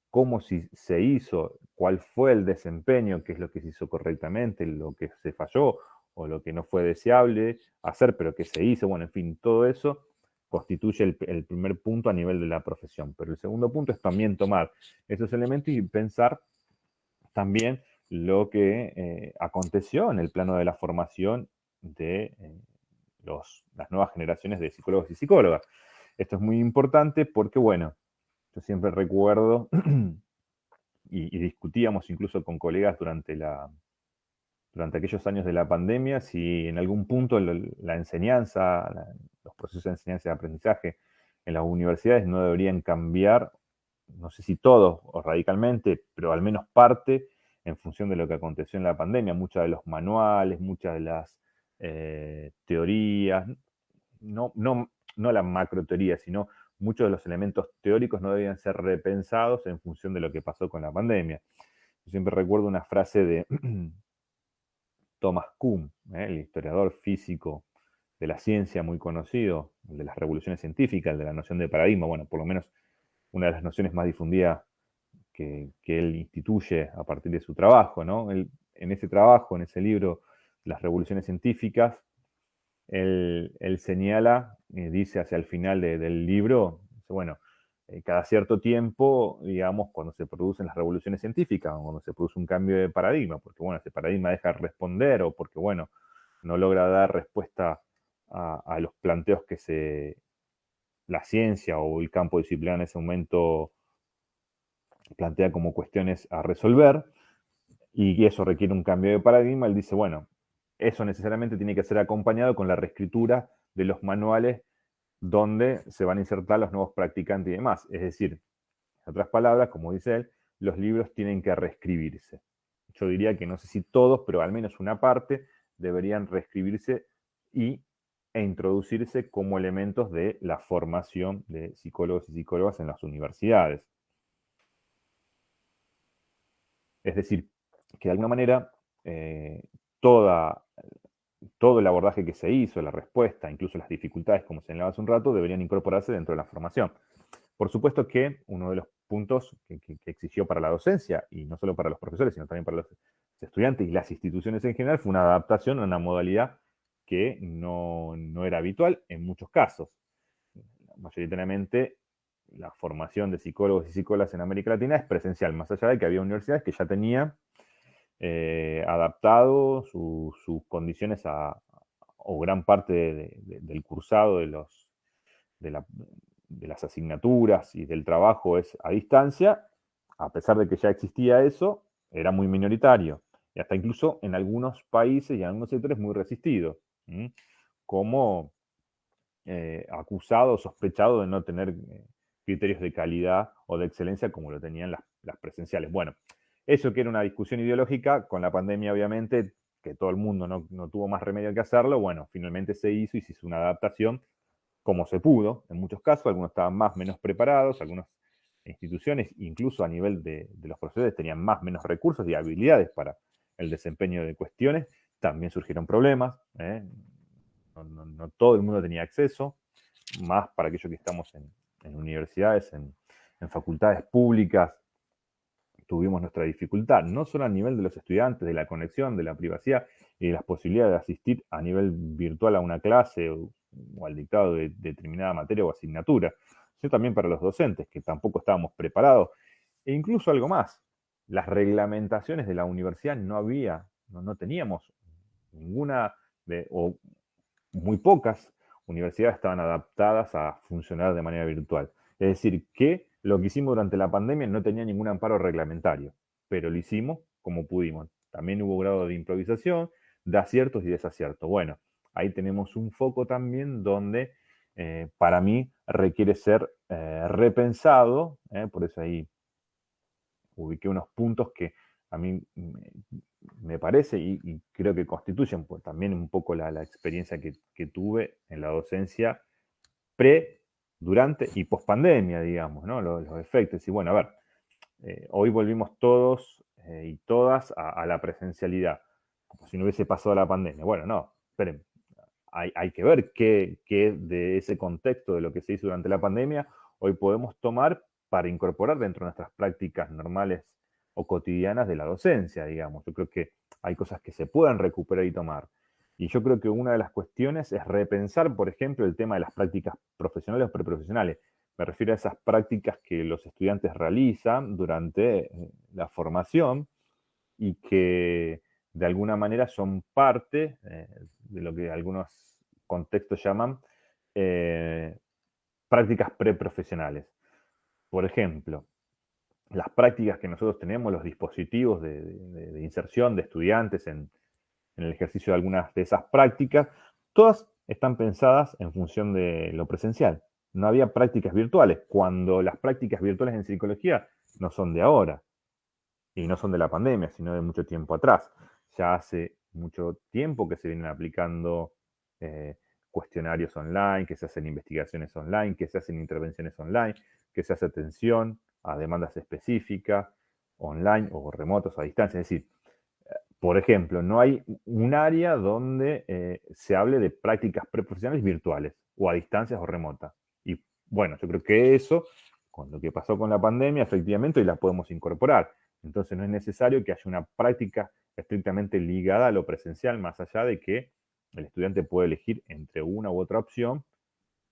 cómo se hizo, cuál fue el desempeño, qué es lo que se hizo correctamente, lo que se falló o lo que no fue deseable hacer, pero que se hizo. Bueno, en fin, todo eso constituye el primer punto a nivel de la profesión. Pero el segundo punto es también tomar esos elementos y pensar también lo que aconteció en el plano de la formación de las nuevas generaciones de psicólogos y psicólogas. Esto es muy importante porque, bueno, yo siempre recuerdo y discutíamos incluso con colegas durante aquellos años de la pandemia si en algún punto la enseñanza, los procesos de enseñanza y aprendizaje en las universidades no deberían cambiar, no sé si todos o radicalmente, pero al menos parte en función de lo que aconteció en la pandemia. Muchos de los manuales, muchas de las teorías, no la macro teoría, sino muchos de los elementos teóricos no debían ser repensados en función de lo que pasó con la pandemia. Yo siempre recuerdo una frase de Thomas Kuhn, el historiador físico de la ciencia muy conocido, el de las revoluciones científicas, el de la noción de paradigma, bueno, por lo menos una de las nociones más difundidas que él instituye a partir de su trabajo, ¿no? Él en ese trabajo, en ese libro, Las revoluciones científicas, él señala, dice hacia el final del libro, dice, bueno, cada cierto tiempo, digamos, cuando se producen las revoluciones científicas, o cuando se produce un cambio de paradigma, porque, bueno, ese paradigma deja de responder, o porque, bueno, no logra dar respuesta a los planteos que la ciencia o el campo disciplinar en ese momento plantea como cuestiones a resolver, y eso requiere un cambio de paradigma. Él dice, bueno, eso necesariamente tiene que ser acompañado con la reescritura de los manuales donde se van a insertar los nuevos practicantes y demás. Es decir, en otras palabras, como dice él, los libros tienen que reescribirse. Yo diría que no sé si todos, pero al menos una parte deberían reescribirse e introducirse como elementos de la formación de psicólogos y psicólogas en las universidades. Es decir, que de alguna manera todo el abordaje que se hizo, la respuesta, incluso las dificultades, como señalaba hace un rato, deberían incorporarse dentro de la formación. Por supuesto que uno de los puntos que exigió para la docencia, y no solo para los profesores, sino también para los estudiantes y las instituciones en general, fue una adaptación a una modalidad que no era habitual en muchos casos. Mayoritariamente, la formación de psicólogos y psicólogas en América Latina es presencial, más allá de que había universidades que ya tenían adaptado sus condiciones o gran parte del cursado de las asignaturas y del trabajo es a distancia. A pesar de que ya existía eso, era muy minoritario. Y hasta incluso en algunos países y en algunos sectores muy resistido, como acusado o sospechado de no tener criterios de calidad o de excelencia como lo tenían las presenciales. Bueno, eso que era una discusión ideológica, con la pandemia obviamente, que todo el mundo no tuvo más remedio que hacerlo, bueno, finalmente se hizo y se hizo una adaptación como se pudo, en muchos casos, algunos estaban más o menos preparados, algunas instituciones, incluso a nivel de los profesores, tenían más o menos recursos y habilidades para el desempeño de cuestiones, también surgieron problemas, no todo el mundo tenía acceso, más para aquellos que estamos en universidades, en facultades públicas, tuvimos nuestra dificultad, no solo a nivel de los estudiantes, de la conexión, de la privacidad y de las posibilidades de asistir a nivel virtual a una clase o al dictado de determinada materia o asignatura, sino también para los docentes, que tampoco estábamos preparados, e incluso algo más, las reglamentaciones de la universidad no teníamos ninguna, o muy pocas universidades estaban adaptadas a funcionar de manera virtual. Es decir, que lo que hicimos durante la pandemia no tenía ningún amparo reglamentario, pero lo hicimos como pudimos. También hubo grado de improvisación, de aciertos y desaciertos. Bueno, ahí tenemos un foco también donde para mí requiere ser repensado, por eso ahí ubiqué unos puntos que a mí me parece y creo que constituyen pues, también un poco la experiencia que tuve en la docencia pre, durante y post pandemia, digamos, ¿no? Los efectos. Y bueno, a ver, hoy volvimos todos y todas a la presencialidad, como si no hubiese pasado la pandemia. Bueno, no, esperen, hay que ver qué de ese contexto de lo que se hizo durante la pandemia hoy podemos tomar para incorporar dentro de nuestras prácticas normales o cotidianas de la docencia, digamos. Yo creo que hay cosas que se pueden recuperar y tomar. Y yo creo que una de las cuestiones es repensar, por ejemplo, el tema de las prácticas profesionales o preprofesionales. Me refiero a esas prácticas que los estudiantes realizan durante la formación y que de alguna manera son parte de lo que algunos contextos llaman prácticas preprofesionales. Por ejemplo, las prácticas que nosotros tenemos, los dispositivos de inserción de estudiantes en el ejercicio de algunas de esas prácticas, todas están pensadas en función de lo presencial. No había prácticas virtuales, cuando las prácticas virtuales en psicología no son de ahora y no son de la pandemia, sino de mucho tiempo atrás. Ya hace mucho tiempo que se vienen aplicando cuestionarios online, que se hacen investigaciones online, que se hacen intervenciones online, que se hace atención a demandas específicas, online o remotos a distancia. Es decir, por ejemplo, no hay un área donde se hable de prácticas preprofesionales virtuales o a distancias o remotas. Y bueno, yo creo que eso, con lo que pasó con la pandemia, efectivamente hoy la podemos incorporar. Entonces no es necesario que haya una práctica estrictamente ligada a lo presencial, más allá de que el estudiante puede elegir entre una u otra opción.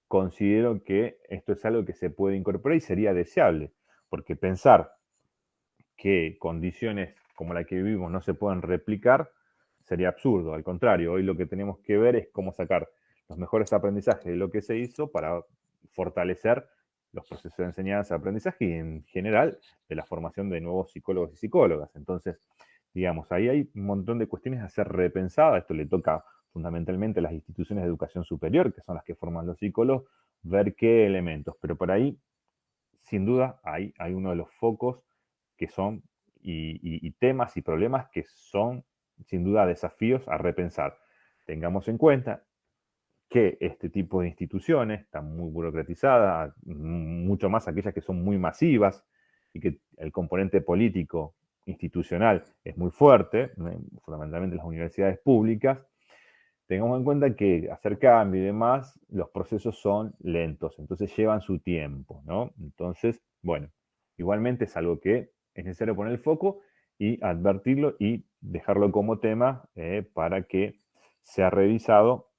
Considero que esto es algo que se puede incorporar y sería deseable, porque pensar que condiciones como la que vivimos no se pueden replicar sería absurdo. Al contrario, hoy lo que tenemos que ver es cómo sacar los mejores aprendizajes de lo que se hizo para fortalecer los procesos de enseñanza, aprendizaje y en general de la formación de nuevos psicólogos y psicólogas. Entonces, digamos, ahí hay un montón de cuestiones a ser repensadas. Esto le toca fundamentalmente a las instituciones de educación superior, que son las que forman los psicólogos, ver qué elementos. Pero por ahí, sin duda, hay uno de los focos que son y temas y problemas que son sin duda desafíos a repensar. Tengamos en cuenta que este tipo de instituciones están muy burocratizadas, mucho más aquellas que son muy masivas y que el componente político institucional es muy fuerte, fundamentalmente las universidades públicas. Tengamos en cuenta que hacer cambio y demás, los procesos son lentos, entonces llevan su tiempo, ¿no? Entonces, bueno, igualmente es algo que es necesario poner el foco y advertirlo y dejarlo como tema para que sea revisado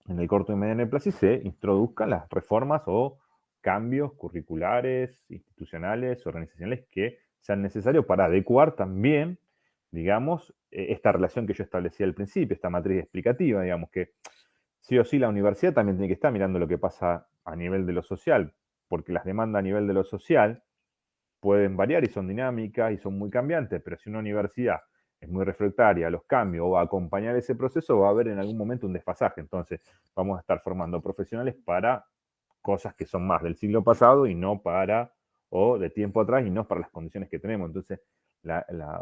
en el corto y mediano plazo y se introduzcan las reformas o cambios curriculares, institucionales, organizacionales que sean necesarios para adecuar también, digamos, esta relación que yo establecía al principio, esta matriz explicativa, digamos, que sí o sí la universidad también tiene que estar mirando lo que pasa a nivel de lo social, porque las demandas a nivel de lo social pueden variar y son dinámicas y son muy cambiantes, pero si una universidad es muy refractaria a los cambios o va a acompañar ese proceso, va a haber en algún momento un desfasaje. Entonces, vamos a estar formando profesionales para cosas que son más del siglo pasado y no para, o de tiempo atrás y no para las condiciones que tenemos. Entonces,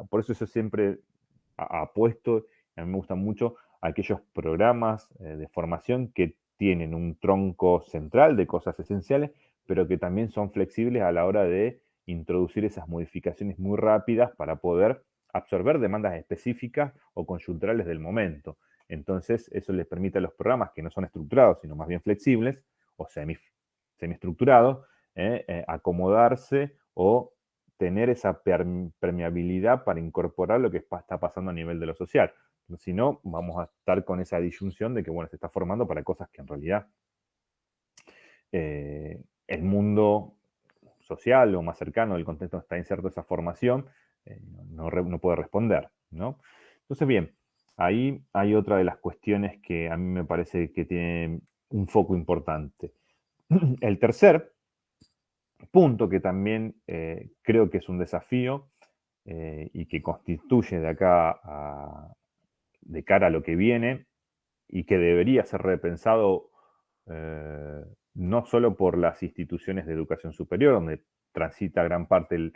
por eso yo siempre apuesto, a mí me gustan mucho aquellos programas de formación que tienen un tronco central de cosas esenciales, pero que también son flexibles a la hora de introducir esas modificaciones muy rápidas para poder absorber demandas específicas o coyunturales del momento. Entonces, eso les permite a los programas que no son estructurados, sino más bien flexibles o semiestructurados, acomodarse o tener esa permeabilidad para incorporar lo que está pasando a nivel de lo social. Si no, vamos a estar con esa disyunción de que, bueno, se está formando para cosas que en realidad el mundo social o más cercano del contexto está inserto esa formación, no puede responder, ¿no? Entonces, bien, ahí hay otra de las cuestiones que a mí me parece que tiene un foco importante. El tercer punto que también creo que es un desafío y que constituye de cara a lo que viene y que debería ser repensado no solo por las instituciones de educación superior, donde transita gran parte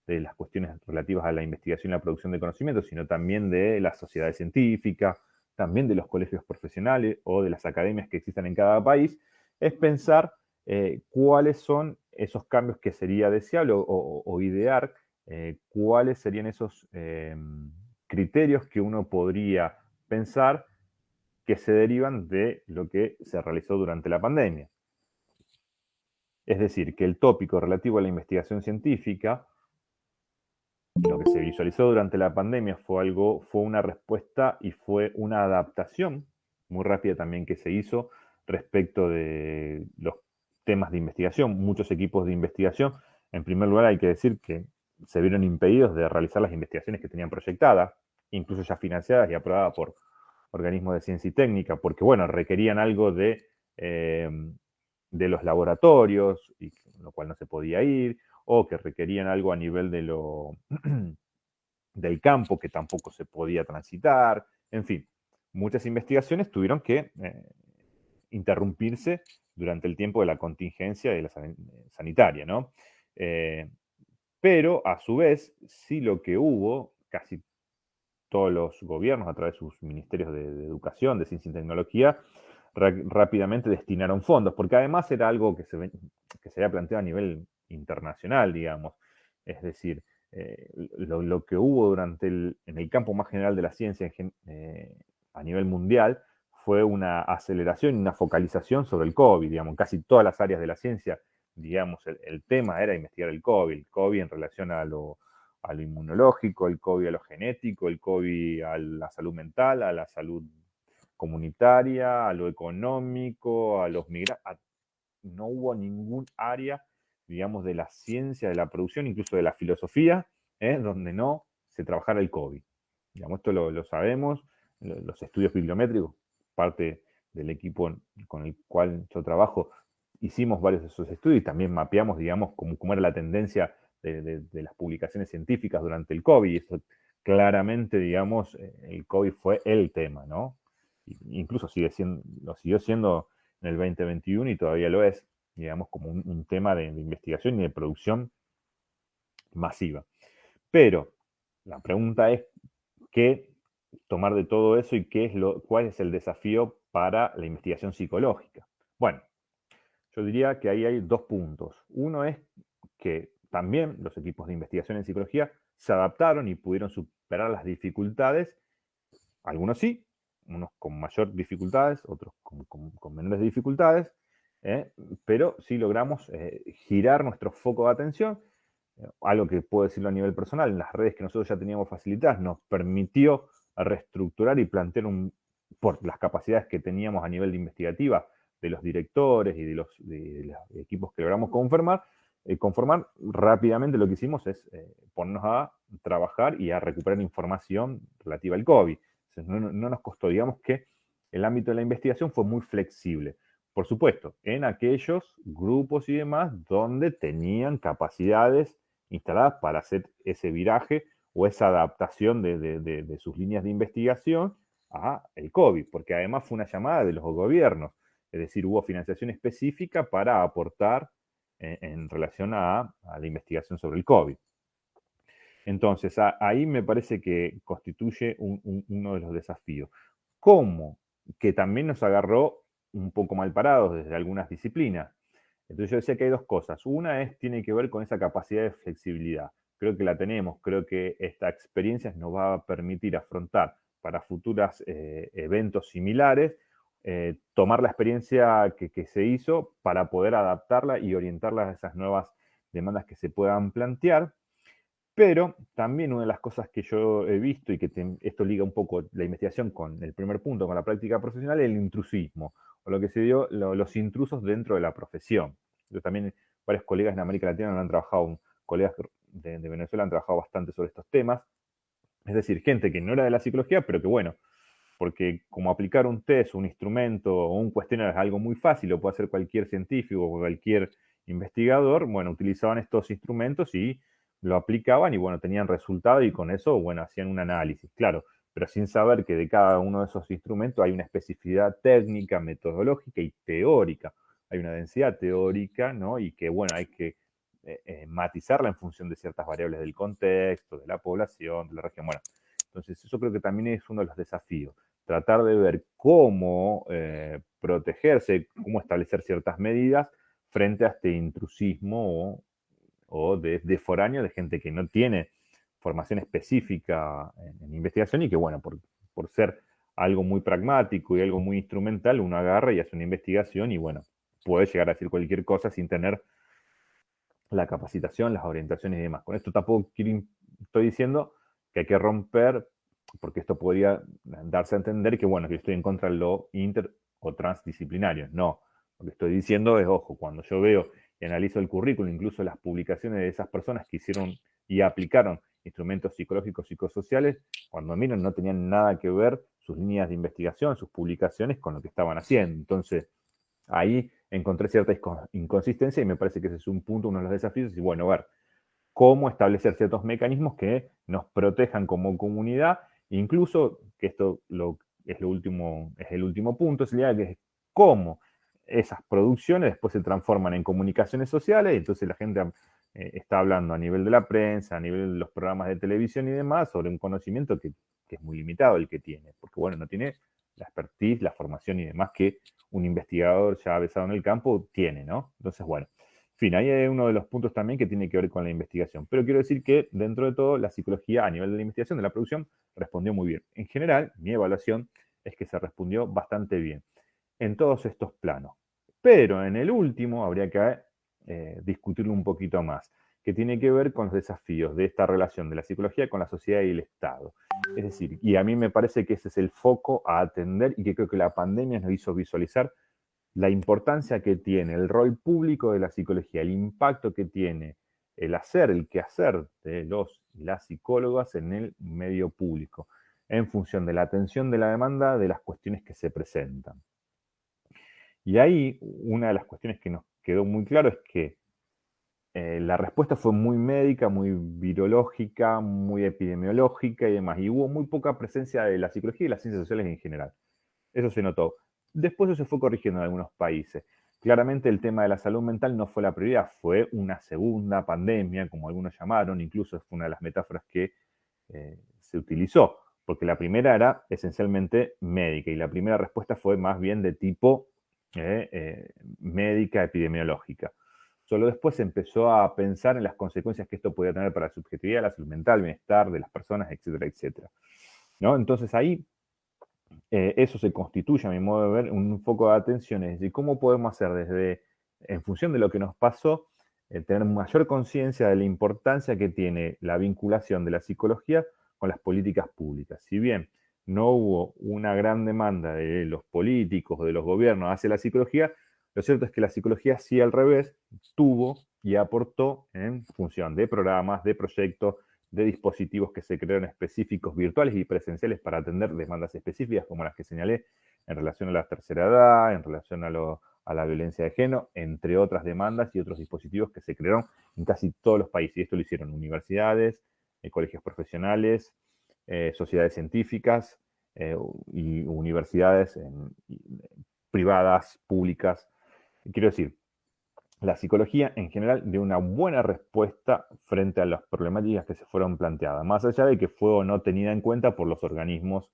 de las cuestiones relativas a la investigación y la producción de conocimientos, sino también de las sociedades científicas, también de los colegios profesionales o de las academias que existan en cada país, es pensar cuáles son esos cambios que sería deseable o idear, cuáles serían esos criterios que uno podría pensar que se derivan de lo que se realizó durante la pandemia. Es decir, que el tópico relativo a la investigación científica, lo que se visualizó durante la pandemia fue una respuesta y fue una adaptación muy rápida también que se hizo respecto de los temas de investigación. Muchos equipos de investigación, en primer lugar hay que decir que se vieron impedidos de realizar las investigaciones que tenían proyectadas, incluso ya financiadas y aprobadas por organismos de ciencia y técnica, porque, bueno, requerían algo de los laboratorios, y lo cual no se podía ir, o que requerían algo a nivel del campo que tampoco se podía transitar. En fin, muchas investigaciones tuvieron que interrumpirse durante el tiempo de la contingencia de la sanitaria, ¿no? Pero, a su vez, sí lo que hubo, casi todos los gobiernos a través de sus ministerios de educación, de ciencia y tecnología, rápidamente destinaron fondos, porque además era algo que se había planteado a nivel internacional, digamos. Es decir, lo que hubo en el campo más general de la ciencia a nivel mundial fue una aceleración y una focalización sobre el COVID, digamos, en casi todas las áreas de la ciencia, digamos, el tema era investigar el COVID en relación a lo a lo inmunológico, el COVID a lo genético, el COVID a la salud mental, a la salud comunitaria, a lo económico, a los migrantes. No hubo ningún área, digamos, de la ciencia, de la producción, incluso de la filosofía, donde no se trabajara el COVID. Digamos, esto lo sabemos, los estudios bibliométricos, parte del equipo con el cual yo trabajo, hicimos varios de esos estudios y también mapeamos, digamos, cómo era la tendencia de las publicaciones científicas durante el COVID. Y eso claramente, digamos, el COVID fue el tema, ¿no? Incluso lo siguió siendo en el 2021 y todavía lo es, digamos, como un tema de investigación y de producción masiva. Pero la pregunta es qué tomar de todo eso y cuál es el desafío para la investigación psicológica. Bueno, yo diría que ahí hay dos puntos. Uno es que también los equipos de investigación en psicología se adaptaron y pudieron superar las dificultades. Algunos sí, unos con mayor dificultades, otros con menores dificultades, pero sí logramos girar nuestro foco de atención. Algo que puedo decirlo a nivel personal, en las redes que nosotros ya teníamos facilitadas, nos permitió reestructurar y plantear por las capacidades que teníamos a nivel de investigativa de los directores y de los equipos que logramos conformar, rápidamente lo que hicimos es ponernos a trabajar y a recuperar información relativa al COVID. Entonces, no nos costó, digamos que el ámbito de la investigación fue muy flexible. Por supuesto, en aquellos grupos y demás donde tenían capacidades instaladas para hacer ese viraje o esa adaptación de sus líneas de investigación a el COVID, porque además fue una llamada de los gobiernos, es decir, hubo financiación específica para aportar en relación a la investigación sobre el COVID. Entonces, ahí me parece que constituye uno de los desafíos. ¿Cómo? Que también nos agarró un poco mal parados desde algunas disciplinas. Entonces yo decía que hay dos cosas. Una tiene que ver con esa capacidad de flexibilidad. Creo que la tenemos, creo que esta experiencia nos va a permitir afrontar para futuros eventos similares, tomar la experiencia que se hizo para poder adaptarla y orientarla a esas nuevas demandas que se puedan plantear. Pero también una de las cosas que yo he visto y que esto liga un poco la investigación con el primer punto, con la práctica profesional, es el intrusismo, o lo que se dio, los intrusos dentro de la profesión. Yo también, varios colegas en América Latina han trabajado, colegas de Venezuela han trabajado bastante sobre estos temas, es decir, gente que no era de la psicología, pero que bueno, porque como aplicar un test, un instrumento o un cuestionario es algo muy fácil, lo puede hacer cualquier científico o cualquier investigador, bueno, utilizaban estos instrumentos y lo aplicaban y bueno, tenían resultado y con eso, bueno, hacían un análisis, claro, pero sin saber que de cada uno de esos instrumentos hay una especificidad técnica, metodológica y teórica. Hay una densidad teórica, ¿no? Y que, bueno, hay que matizarla en función de ciertas variables del contexto, de la población, de la región. Bueno, entonces eso creo que también es uno de los desafíos. Tratar de ver cómo protegerse, cómo establecer ciertas medidas frente a este intrusismo o de foráneo, de gente que no tiene formación específica en investigación y que, bueno, por ser algo muy pragmático y algo muy instrumental, uno agarra y hace una investigación y, bueno, puede llegar a decir cualquier cosa sin tener la capacitación, las orientaciones y demás. Con esto tampoco estoy diciendo que hay que romper, porque esto podría darse a entender que, bueno, que estoy en contra de lo inter o transdisciplinario. No, lo que estoy diciendo es, ojo, cuando yo veo y analizo el currículum, incluso las publicaciones de esas personas que hicieron y aplicaron instrumentos psicológicos, psicosociales, cuando miran no tenían nada que ver sus líneas de investigación, sus publicaciones con lo que estaban haciendo. Entonces, ahí encontré cierta inconsistencia y me parece que ese es un punto, uno de los desafíos, y bueno, ver cómo establecer ciertos mecanismos que nos protejan como comunidad, incluso, que esto es el último punto, sería que es cómo esas producciones después se transforman en comunicaciones sociales, y entonces la gente está hablando a nivel de la prensa, a nivel de los programas de televisión y demás, sobre un conocimiento que es muy limitado el que tiene, porque bueno, no tiene la expertise, la formación y demás que un investigador ya avesado en el campo tiene, ¿no? Entonces, bueno, en fin, ahí hay uno de los puntos también que tiene que ver con la investigación. Pero quiero decir que dentro de todo, la psicología a nivel de la investigación, de la producción, respondió muy bien. En general, mi evaluación es que se respondió bastante bien en todos estos planos. Pero en el último habría que discutirlo un poquito más. que tiene que ver con los desafíos de esta relación de la psicología con la sociedad y el Estado. Es decir, y a mí me parece que ese es el foco a atender y que creo que la pandemia nos hizo visualizar la importancia que tiene el rol público de la psicología, el impacto que tiene el hacer, el quehacer de los y las psicólogas en el medio público, en función de la atención de la demanda de las cuestiones que se presentan. Y ahí una de las cuestiones que nos quedó muy claro es que la respuesta fue muy médica, muy virológica, muy epidemiológica y demás. Y hubo muy poca presencia de la psicología y las ciencias sociales en general. Eso se notó. Después eso se fue corrigiendo en algunos países. Claramente el tema de la salud mental no fue la prioridad, fue una segunda pandemia, como algunos llamaron, incluso fue una de las metáforas que se utilizó, porque la primera era esencialmente médica y la primera respuesta fue más bien de tipo médica epidemiológica. Solo después se empezó a pensar en las consecuencias que esto podía tener para la subjetividad, la salud mental, el bienestar de las personas, etcétera, etcétera. ¿No? Entonces ahí eso se constituye, a mi modo de ver, un foco de atención, es decir, cómo podemos hacer desde, en función de lo que nos pasó, tener mayor conciencia de la importancia que tiene la vinculación de la psicología con las políticas públicas. Si bien no hubo una gran demanda de los políticos o de los gobiernos hacia la psicología, lo cierto es que la psicología sí al revés tuvo y aportó en función de programas, de proyectos, de dispositivos que se crearon específicos virtuales y presenciales para atender demandas específicas como las que señalé en relación a la tercera edad, en relación a la violencia de género, entre otras demandas y otros dispositivos que se crearon en casi todos los países. Y esto lo hicieron universidades, colegios profesionales, sociedades científicas y universidades privadas, públicas. Quiero decir, la psicología en general dio una buena respuesta frente a las problemáticas que se fueron planteadas, más allá de que fue o no tenida en cuenta por los organismos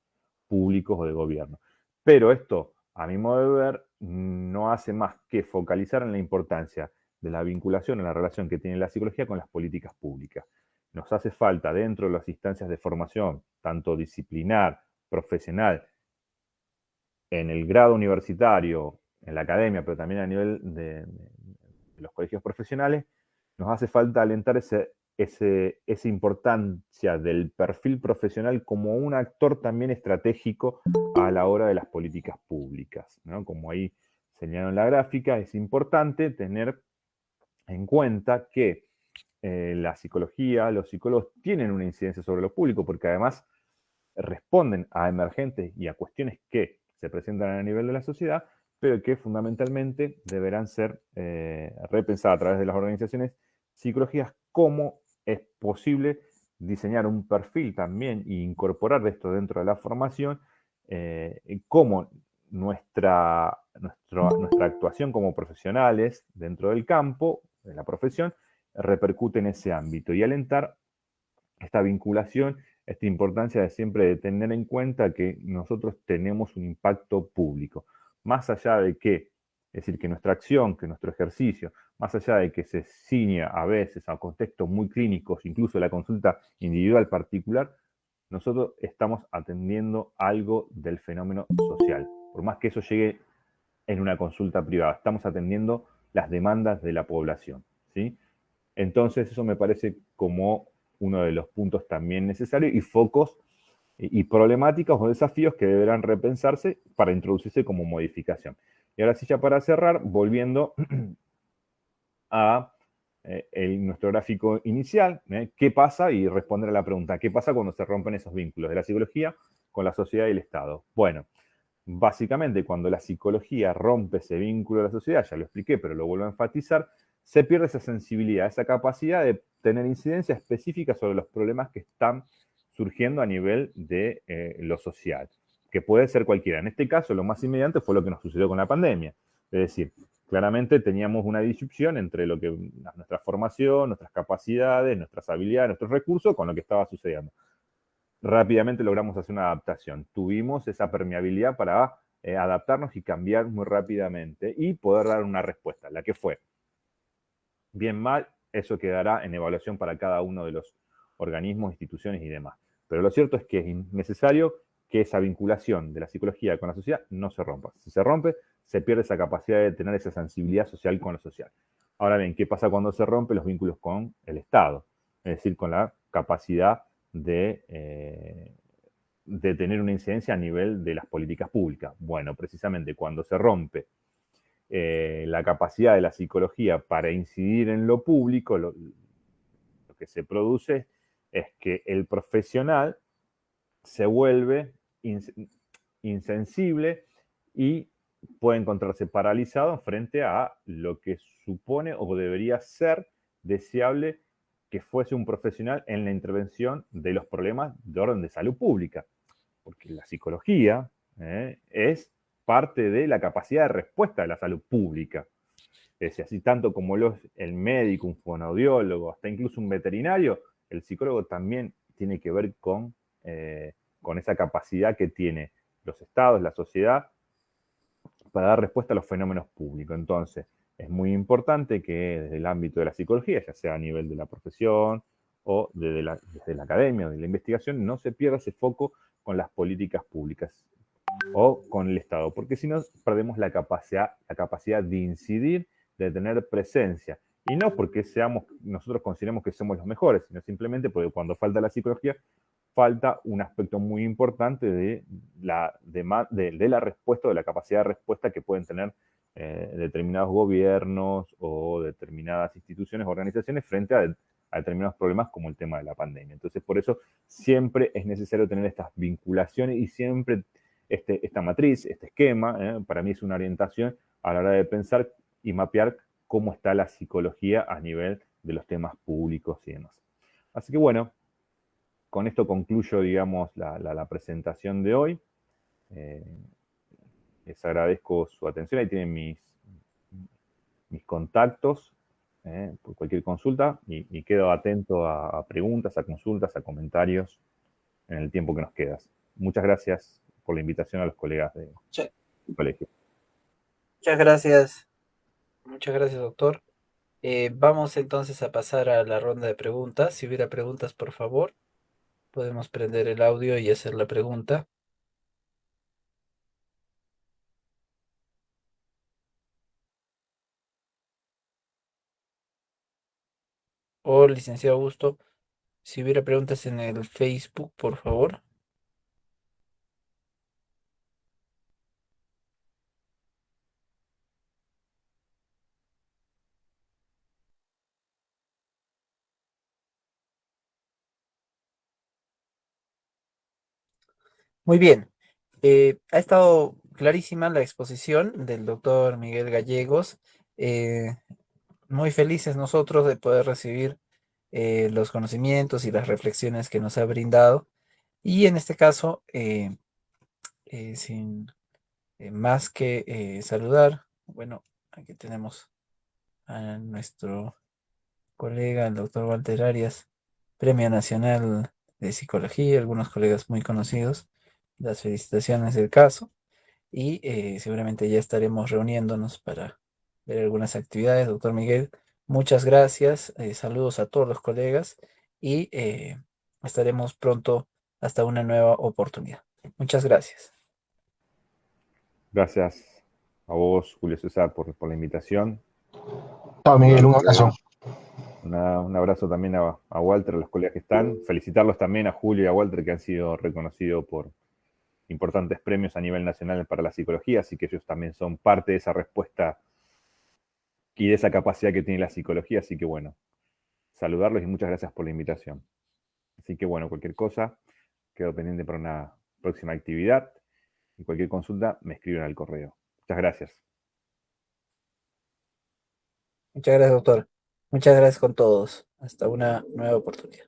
públicos o de gobierno. Pero esto, a mi modo de ver, no hace más que focalizar en la importancia de la vinculación, en la relación que tiene la psicología con las políticas públicas. Nos hace falta dentro de las instancias de formación, tanto disciplinar, profesional, en el grado universitario, en la academia, pero también a nivel de los colegios profesionales, nos hace falta alentar esa importancia del perfil profesional como un actor también estratégico a la hora de las políticas públicas, ¿no? Como ahí señaló en la gráfica, es importante tener en cuenta que la psicología, los psicólogos tienen una incidencia sobre lo público porque además responden a emergentes y a cuestiones que se presentan a nivel de la sociedad, pero que fundamentalmente deberán ser repensadas a través de las organizaciones psicológicas, cómo es posible diseñar un perfil también e incorporar esto dentro de la formación, cómo nuestra actuación como profesionales dentro del campo, de la profesión, repercute en ese ámbito y alentar esta vinculación, esta importancia de siempre tener en cuenta que nosotros tenemos un impacto público. Más allá de que, es decir, que nuestra acción, que nuestro ejercicio, más allá de que se ciña a veces a contextos muy clínicos, incluso la consulta individual particular, nosotros estamos atendiendo algo del fenómeno social. Por más que eso llegue en una consulta privada, estamos atendiendo las demandas de la población, ¿sí? Entonces eso me parece como uno de los puntos también necesarios y focos y problemáticas o desafíos que deberán repensarse para introducirse como modificación. Y ahora sí, ya para cerrar, volviendo a nuestro gráfico inicial, ¿qué pasa? Y responder a la pregunta, ¿qué pasa cuando se rompen esos vínculos de la psicología con la sociedad y el Estado? Bueno, básicamente cuando la psicología rompe ese vínculo de la sociedad, ya lo expliqué, pero lo vuelvo a enfatizar, se pierde esa sensibilidad, esa capacidad de tener incidencia específica sobre los problemas que están surgiendo a nivel de lo social, que puede ser cualquiera. En este caso, lo más inmediato fue lo que nos sucedió con la pandemia. Es decir, claramente teníamos una disyunción entre lo que nuestra formación, nuestras capacidades, nuestras habilidades, nuestros recursos con lo que estaba sucediendo. Rápidamente logramos hacer una adaptación. Tuvimos esa permeabilidad para adaptarnos y cambiar muy rápidamente y poder dar una respuesta, la que fue. Bien, mal, eso quedará en evaluación para cada uno de los organismos, instituciones y demás. Pero lo cierto es que es necesario que esa vinculación de la psicología con la sociedad no se rompa. Si se rompe, se pierde esa capacidad de tener esa sensibilidad social con lo social. Ahora bien, ¿qué pasa cuando se rompen los vínculos con el Estado? Es decir, con la capacidad de tener una incidencia a nivel de las políticas públicas. Bueno, precisamente cuando se rompe la capacidad de la psicología para incidir en lo público, lo que se produce es que el profesional se vuelve insensible y puede encontrarse paralizado frente a lo que supone o debería ser deseable que fuese un profesional en la intervención de los problemas de orden de salud pública. Porque la psicología es parte de la capacidad de respuesta de la salud pública. Es decir, así tanto como el médico, un fonoaudiólogo, hasta incluso un veterinario, el psicólogo también tiene que ver con esa capacidad que tiene los estados, la sociedad, para dar respuesta a los fenómenos públicos. Entonces, es muy importante que desde el ámbito de la psicología, ya sea a nivel de la profesión o desde la academia o de la investigación, no se pierda ese foco con las políticas públicas o con el Estado, porque si no perdemos la capacidad de incidir, de tener presencia. Y no porque nosotros consideremos que somos los mejores, sino simplemente porque cuando falta la psicología, falta un aspecto muy importante de la respuesta, de la capacidad de respuesta que pueden tener determinados gobiernos o determinadas instituciones, organizaciones frente a determinados problemas como el tema de la pandemia. Entonces, por eso siempre es necesario tener estas vinculaciones y siempre esta matriz, este esquema, para mí es una orientación a la hora de pensar y mapear cómo está la psicología a nivel de los temas públicos y demás. Así que bueno, con esto concluyo, digamos, la presentación de hoy. Les agradezco su atención. Ahí tienen mis contactos por cualquier consulta y quedo atento a preguntas, a consultas, a comentarios en el tiempo que nos queda. Muchas gracias por la invitación a los colegas del colegio. Muchas gracias. Muchas gracias, doctor. Vamos entonces a pasar a la ronda de preguntas. Si hubiera preguntas, por favor, podemos prender el audio y hacer la pregunta. O, licenciado Augusto, si hubiera preguntas en el Facebook, por favor. Muy bien. Ha estado clarísima la exposición del doctor Miguel Gallegos. Muy felices nosotros de poder recibir los conocimientos y las reflexiones que nos ha brindado. Y en este caso, sin más que saludar, bueno, aquí tenemos a nuestro colega, el doctor Walter Arias, Premio Nacional de Psicología, algunos colegas muy conocidos. Las felicitaciones del caso y seguramente ya estaremos reuniéndonos para ver algunas actividades. Doctor Miguel, muchas gracias. Saludos a todos los colegas y estaremos pronto hasta una nueva oportunidad. Muchas gracias. Gracias a vos, Julio César, por la invitación. Chao, Miguel, un abrazo. Un abrazo también a Walter, a los colegas que están. Felicitarlos también a Julio y a Walter, que han sido reconocidos por importantes premios a nivel nacional para la psicología, así que ellos también son parte de esa respuesta y de esa capacidad que tiene la psicología. Así que bueno, saludarlos y muchas gracias por la invitación. Así que bueno, cualquier cosa, quedo pendiente para una próxima actividad y cualquier consulta me escriben al correo. Muchas gracias. Muchas gracias, doctor. Muchas gracias con todos. Hasta una nueva oportunidad.